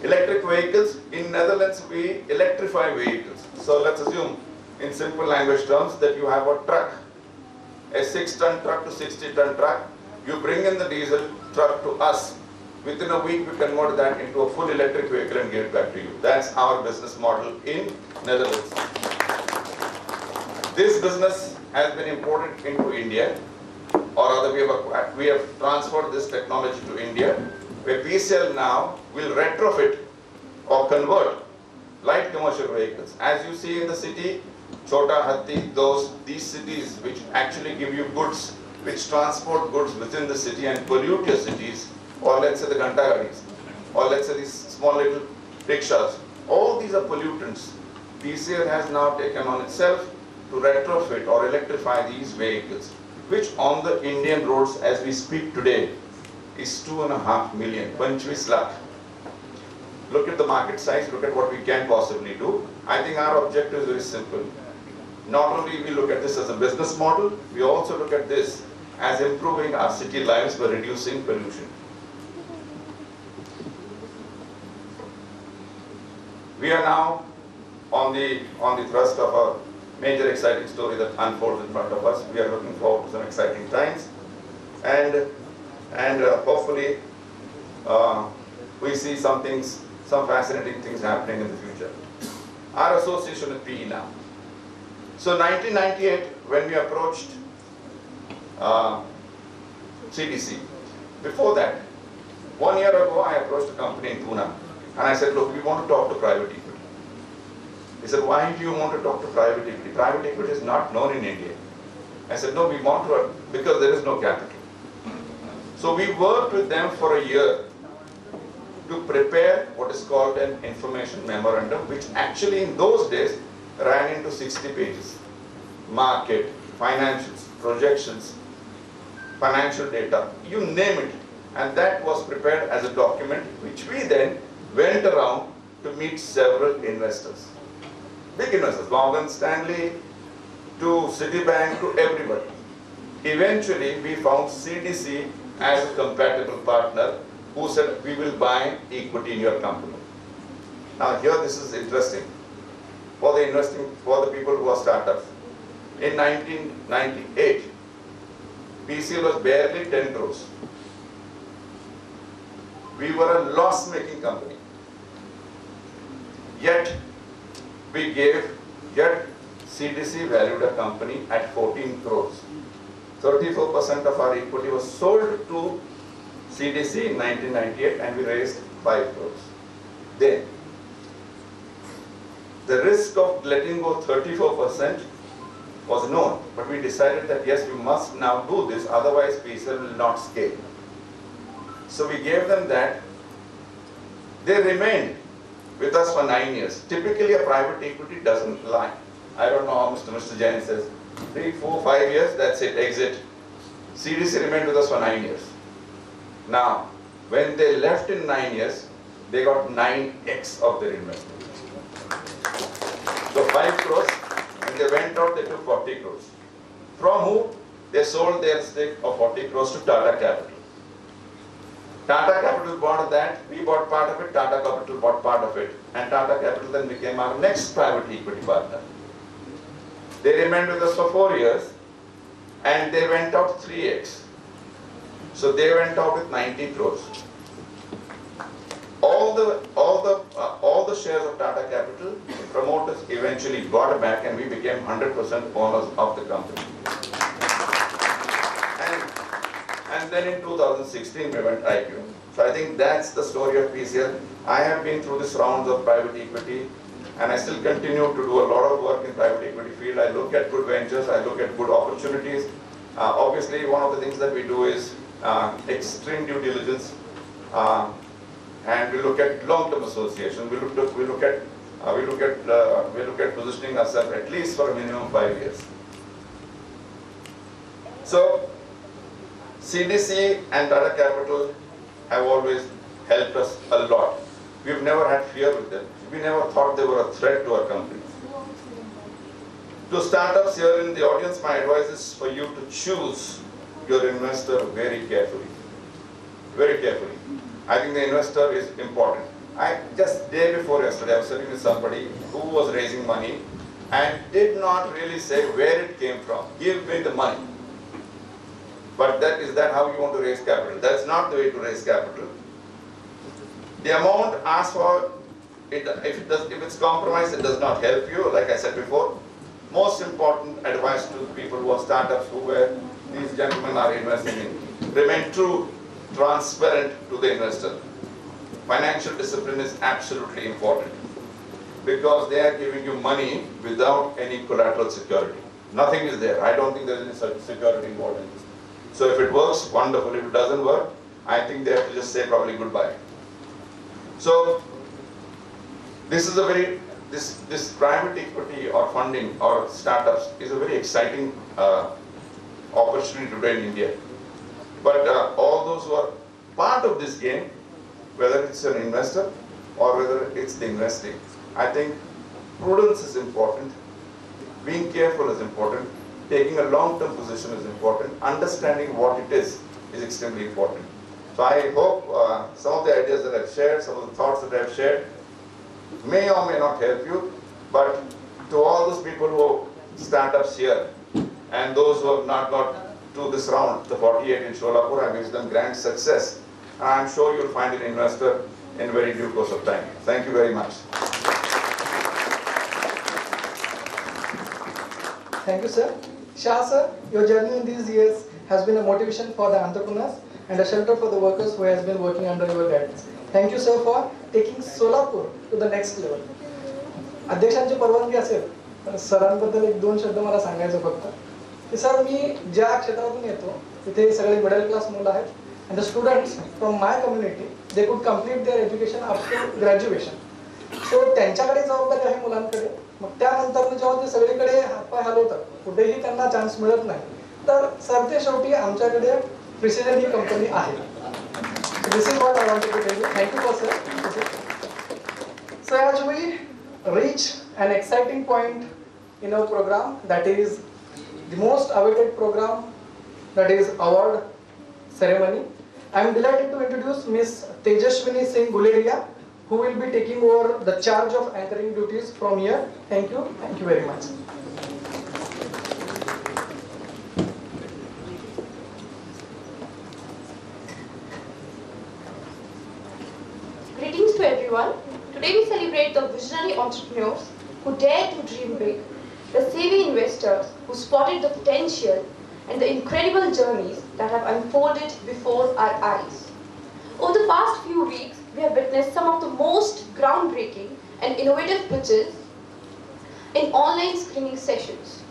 Electric vehicles, in Netherlands we electrify vehicles. So let's assume in simple language terms that you have a truck, a 6-ton truck to 60-ton truck. You bring in the diesel truck to us. Within a week we convert that into a full electric vehicle and give it back to you. That's our business model in Netherlands. This business has been imported into India, or rather we have transferred this technology to India, where PCL now will retrofit or convert light commercial vehicles. As you see in the city, Chota Hatti, these cities which actually give you goods, which transport goods within the city and pollute your cities, or let's say the Ghanta Gadis, or let's say these small little rickshaws, all these are pollutants. PCL has now taken on itself to retrofit or electrify these vehicles, which on the Indian roads as we speak today is 2.5 million, 25 lakh. Look at the market size, look at what we can possibly do. I think our objective is very simple. Not only we look at this as a business model, we also look at this as improving our city lives by reducing pollution. We are now on the thrust of a major exciting story that unfolds in front of us. We are looking forward to some exciting times, and hopefully we see some fascinating things happening in the future. Our association with PE now. So 1998, when we approached CDC, before that, 1 year ago I approached a company in Pune and I said, look, we want to talk to private equity. He said, why do you want to talk to private equity? Private equity is not known in India. I said, no, we want to, because there is no capital. So we worked with them for a year to prepare what is called an information memorandum, which actually in those days ran into 60 pages. Market, financials, projections, financial data, you name it. And that was prepared as a document, which we then went around to meet several investors. Big investors, Morgan Stanley, to Citibank, to everybody. Eventually, we found CDC as a compatible partner who said, we will buy equity in your company. Now here this is interesting for the people who are startups. In 1998, PCL was barely 10 crores. We were a loss-making company. Yet CDC valued a company at 14 crores. 34% of our equity was sold to CDC in 1998 and we raised 5 crores. Then, the risk of letting go 34% was known, but we decided that yes, we must now do this, otherwise PCL will not scale. So we gave them that. They remained with us for 9 years. Typically a private equity doesn't lie. I don't know how Mr. Jain says, 3, 4, 5 years, that's it, exit. CDC remained with us for 9 years. Now, when they left in 9 years, they got 9x of their investment. So 5 crores, when they went out, they took 40 crores. From who? They sold their stake of 40 crores to Tata Capital. Tata Capital bought that, we bought part of it, Tata Capital bought part of it, and Tata Capital then became our next private equity partner. They remained with us for 4 years, and they went out 3x. So they went out with 90 crores. All the shares of Tata Capital, the promoters eventually bought back, and we became 100% owners of the company. And then in 2016 we went IPO. So I think that's the story of PCL. I have been through this rounds of private equity, and I still continue to do a lot of work in private equity field. I look at good ventures, I look at good opportunities. Obviously, one of the things that we do is extreme due diligence, and we look at long-term association. We look at positioning ourselves at least for a minimum 5 years. So CDC and Tata Capital have always helped us a lot. We've never had fear with them. We never thought they were a threat to our company. To startups here in the audience, my advice is for you to choose your investor very carefully. Very carefully. I think the investor is important. Just day before yesterday, I was sitting with somebody who was raising money and did not really say where it came from. Give me the money. But is that how you want to raise capital? That's not the way to raise capital. The amount asked for, if it's compromised, it does not help you, like I said before. most important advice to people who are startups who these gentlemen are investing in. Remain true, transparent to the investor. Financial discipline is absolutely important because they are giving you money without any collateral security. Nothing is there. I don't think there is any such security involved in this. So if it works, wonderful. If it doesn't work, I think they have to just say probably goodbye. So this is a very, this private equity or funding or startups is a very exciting opportunity today in India. But all those who are part of this game, whether it's an investor or whether it's the investing, I think prudence is important, being careful is important, taking a long-term position is important, understanding what it is extremely important. So I hope some of the ideas that I've shared, some of the thoughts that I've shared may or may not help you, but to all those people who startups here and those who have not got to this round, the 48 in Solapur, I wish them grand success. And I'm sure you'll find an investor in very due course of time. Thank you very much. Thank you, sir. Shah, sir, your journey in these years has been a motivation for the entrepreneurs and a shelter for the workers who has been working under your guidance. Thank you, sir, for taking Solapur to the next level. अध्यक्षांची परवानगी असेल तर सरांबद्दल एक दोन शब्द मला सांगायचं फक्त की सर मी ज्या क्षेत्रातून येतो तिथे सगळे मिडल क्लास मुलं आहेत and the students from my community they could complete their education up to graduation. So त्यांच्याकडे जबाबदारी आहे मुलांकडे. मग त्यानंतर जेव्हा ते सगळीकडे हातपाय हलवतात कुठेही त्यांना चान्स मिळत नाही तर सरते शेवटी आमच्याकडे प्रिसिजन ही कंपनी आहे. This is what I wanted to tell you. Thank you for sir. So as we reach an exciting point in our program, that is the most awaited program, that is award ceremony. I am delighted to introduce Ms. Tejaswini Singh Guleria, who will be taking over the charge of anchoring duties from here. Thank you. Thank you very much. Greetings to everyone. Today we celebrate the visionary entrepreneurs who dare to dream big, the savvy investors who spotted the potential, and the incredible journeys that have unfolded before our eyes. Over the past few weeks, we have witnessed some of the most groundbreaking and innovative pitches in online screening sessions,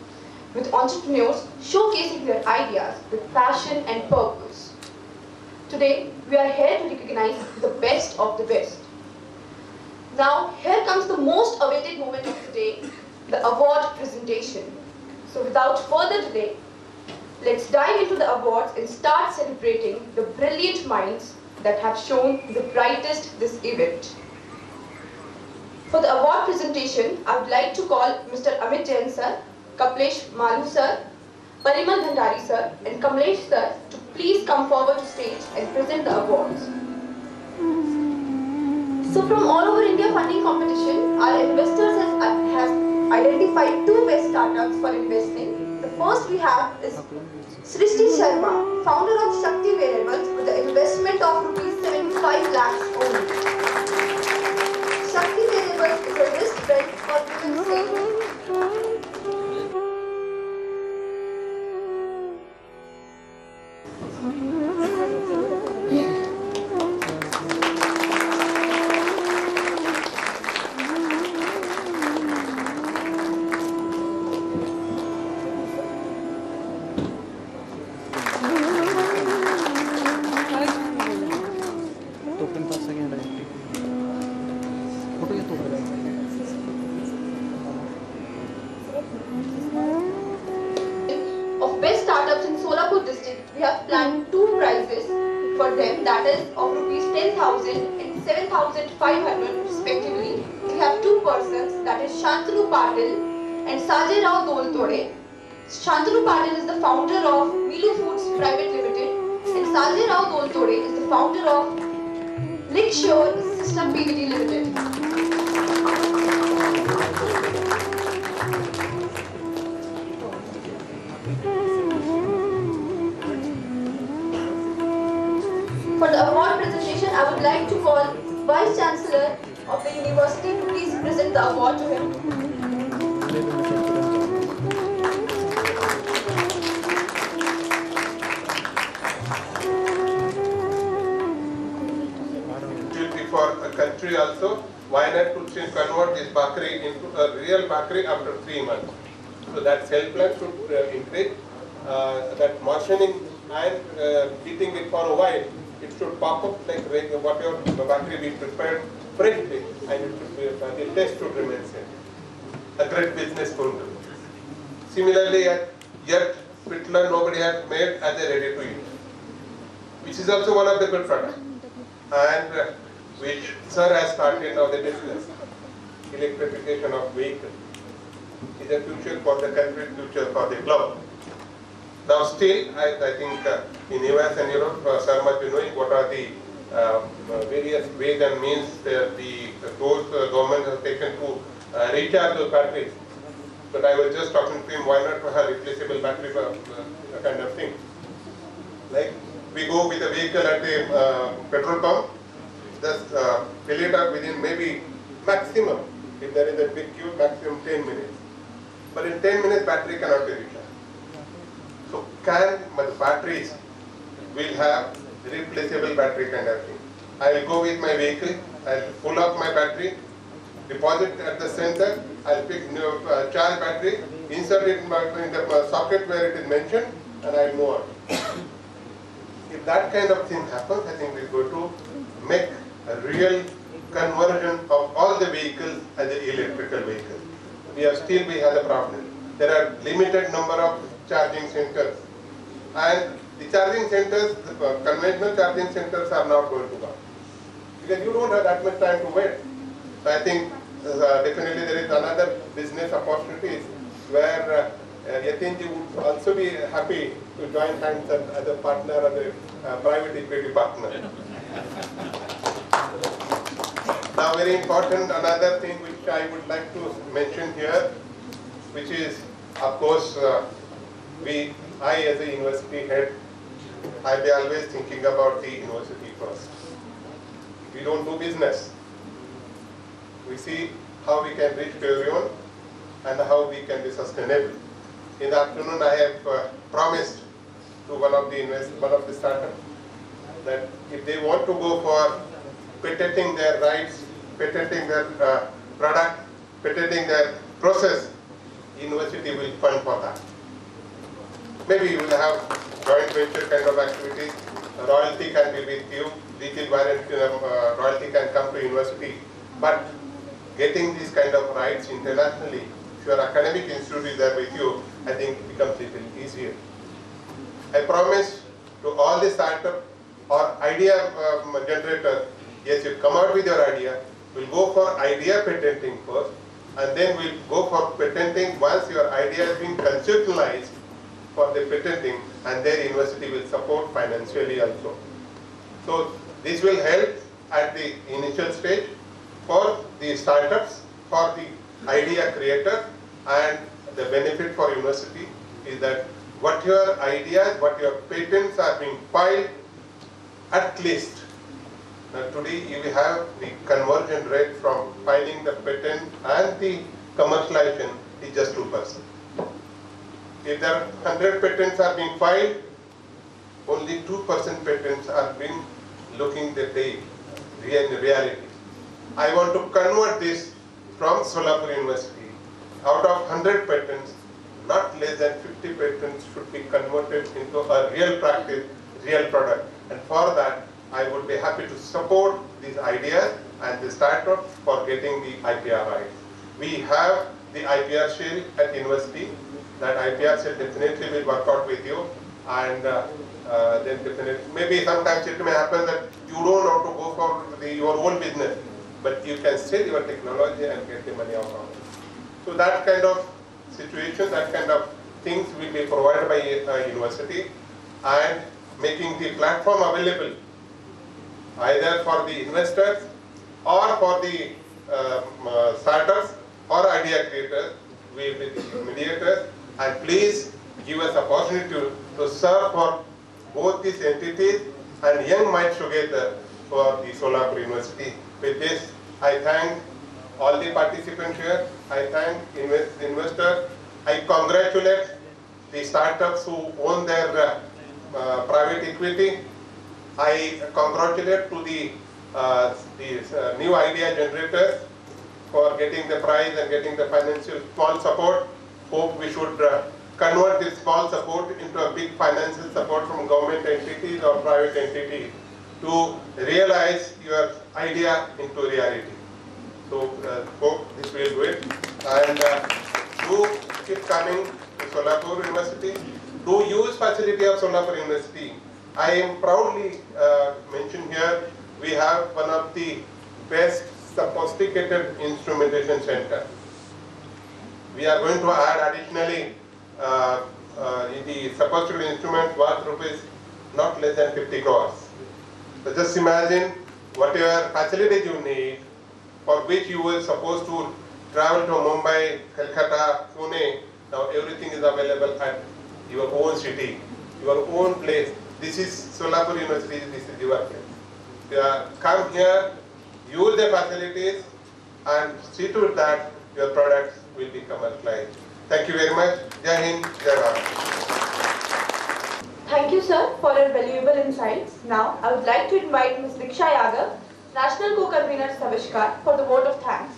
with entrepreneurs showcasing their ideas with passion and purpose. Today, we are here to recognize the best of the best. Now, here comes the most awaited moment of the day, the award presentation. So without further delay, let's dive into the awards and start celebrating the brilliant minds that have shown the brightest this event. For the award presentation, I would like to call Mr. Amit Jain sir, Kaplesh Malu sir, Parimal Bhandari sir, and Kamlesh sir to please come forward to stage and present the awards. So from all over India funding competition, our investors have identified two best startups for investing. The first we have is Srishti Sharma, founder of Shakti Wearables with an investment of ₹75 lakhs only. Shakti Wearables is a wristband for women's safety. Of best startups in Solapur district, we have planned two prizes for them, that is of ₹10,000 and 7,500 respectively. We have two persons, that is Shantanu Patil and Sajay Rao Doltode. Shantanu Patil is the founder of Milu Foods Private Limited and Sajay Rao Doltode is the founder of Lickshore System PVT Limited. For the award presentation, I would like to call Vice Chancellor of the University to please present the award to him. also, why not to convert this bakery into a real bakery after 3 months? So that sale plan should increase, that machining and heating it for a while, it should pop up like whatever the bakery we prepared freshly, and it should be, the taste should remain same. A great business going to. Similarly, yet Pitler nobody has made as a ready to eat, which is also one of the good products, and which sir has started now the business. Electrification of vehicles is a future for the country, future for the globe. Now still, I think in US and Europe, sir must be knowing what are the various ways and means those government has taken to recharge those batteries. But I was just talking to him, why not have replaceable battery kind of thing. Like we go with a vehicle at the petrol pump, just fill it up within maybe maximum, if there is a big queue, maximum 10 minutes. But in 10 minutes battery cannot be recharged. So the batteries will have replaceable battery kind of thing. I will go with my vehicle, I will pull up my battery, deposit at the center, I will pick charge battery, insert it in the socket where it is mentioned, and I will move on. If that kind of thing happens, I think we are going to make a real conversion of all the vehicles as an electrical vehicle. We have a problem. There are limited number of charging centers, and the charging centers, the conventional charging centers are not going to work because you don't have that much time to wait. So I think definitely there is another business opportunities where Yatinji would also be happy to join hands as a partner, as a private equity partner. Now very important, another thing which I would like to mention here, which is of course I as a university head, I'll be always thinking about the university first. We don't do business. We see how we can reach to everyone and how we can be sustainable. In the afternoon, I have promised to one of the startups that if they want to go for patenting their rights, patenting their product, patenting their process, university will fund for that. Maybe you will have joint venture kind of activities. Royalty can be with you. Legal warrant royalty can come to university. But getting these kind of rights internationally, if your academic institute is there with you, I think it becomes a little easier. I promise to all the startup or idea generators, yes, you come out with your idea, we'll go for idea patenting first, and then we'll go for patenting once your idea has been conceptualized for the patenting, and their university will support financially also. So this will help at the initial stage for the startups, for the idea creator, and the benefit for university is that what your ideas, what your patents are being filed, at least. Today you have the conversion rate from filing the patent and the commercialization is just 2%. If there are 100 patents are being filed, only 2% patents are being looking the day in reality. I want to convert this from Solapur University. Out of 100 patents, not less than 50 patents should be converted into a real practice, real product. And for that, I would be happy to support these ideas and the startups for getting the IPR rights. We have the IPR shield at university. That IPR shield definitely will work out with you, and then definitely, maybe sometimes it may happen that you don't have to go for your own business, but you can sell your technology and get the money out of it. So that kind of situation, that kind of things will be provided by a university, and making the platform available either for the investors or for the startups or idea creators, we will be the mediators, and please give us opportunity to serve for both these entities and young minds together for the Solapur University. With this, I thank all the participants here. I thank investors. I congratulate the startups who own their private equity. I congratulate to the these new idea generators for getting the prize and getting the financial small support. Hope we should convert this small support into a big financial support from government entities or private entities to realize your idea into reality. So hope this will do it. And do keep coming to Solapur University. Do use facility of Solapur University. I am proudly mentioned here, we have one of the best sophisticated instrumentation center. We are going to add additionally the sophisticated instruments worth rupees not less than 50 crores. So just imagine whatever facilities you need, for which you were supposed to travel to Mumbai, Calcutta, Pune. Now everything is available at your own city, your own place. This is Solapur University, this is your place. Come here, use the facilities and see to it that your products will be commercialized. Thank you very much. Jai Hind, Jai Bharat. Thank you, sir, for your valuable insights. Now, I would like to invite Ms. Diksha Yadav, National Co-Convener Savishkar, for the vote of thanks.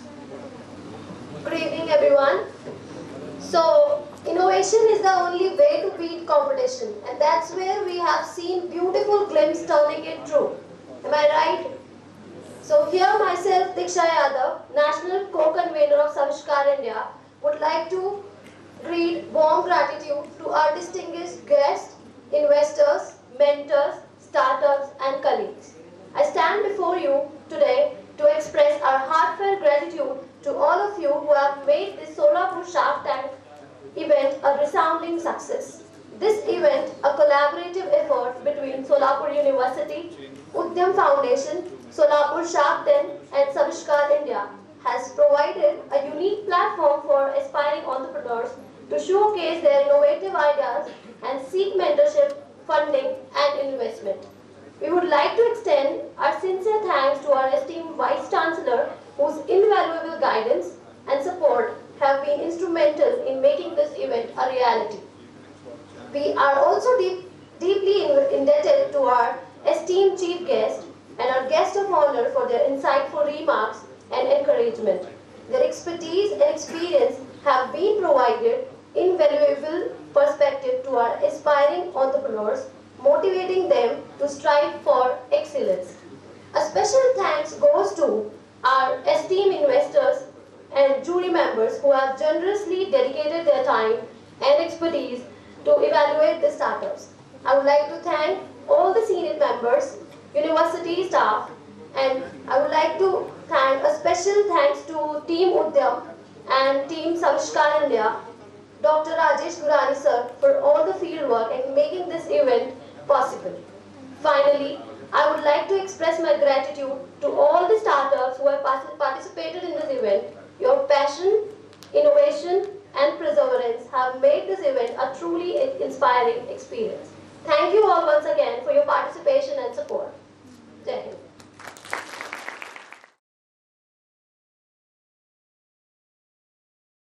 Good evening, everyone. So, innovation is the only way to beat competition, and that's where we have seen beautiful glimpse turning it true. Am I right? So here myself, Diksha Yadav, National Co-Convener of Savishkar India, would like to greet warm gratitude to our distinguished guests, investors, mentors, startups and colleagues. I stand before you today to express our heartfelt gratitude to all of you who have made this Solapur Shark Tank event a resounding success. This event, a collaborative effort between Solapur University, Udyam Foundation, Solapur Shark Tank and Savishkar India, has provided a unique platform for aspiring entrepreneurs to showcase their innovative ideas and seek mentorship, funding and investment. We would like to extend our sincere thanks to our esteemed Vice Chancellor, whose invaluable guidance and support have been instrumental in making this event a reality. We are also deeply indebted to our esteemed chief guest and our guest of honor for their insightful remarks and encouragement. Their expertise and experience have been provided invaluable perspective to our aspiring entrepreneurs, motivating them to strive for excellence. A special thanks goes to our esteemed investors and jury members who have generously dedicated their time and expertise to evaluate the startups. I would like to thank all the senior members, university staff, and I would like to thank a special thanks to Team Udyam and Team Savishkar India, Dr. Rajesh Gurani sir, for all the field work and making this event possible. Finally, I would like to express my gratitude to all the startups who have participated in this event. Your passion, innovation and perseverance have made this event a truly inspiring experience. Thank you all once again for your participation and support. Jai Hind.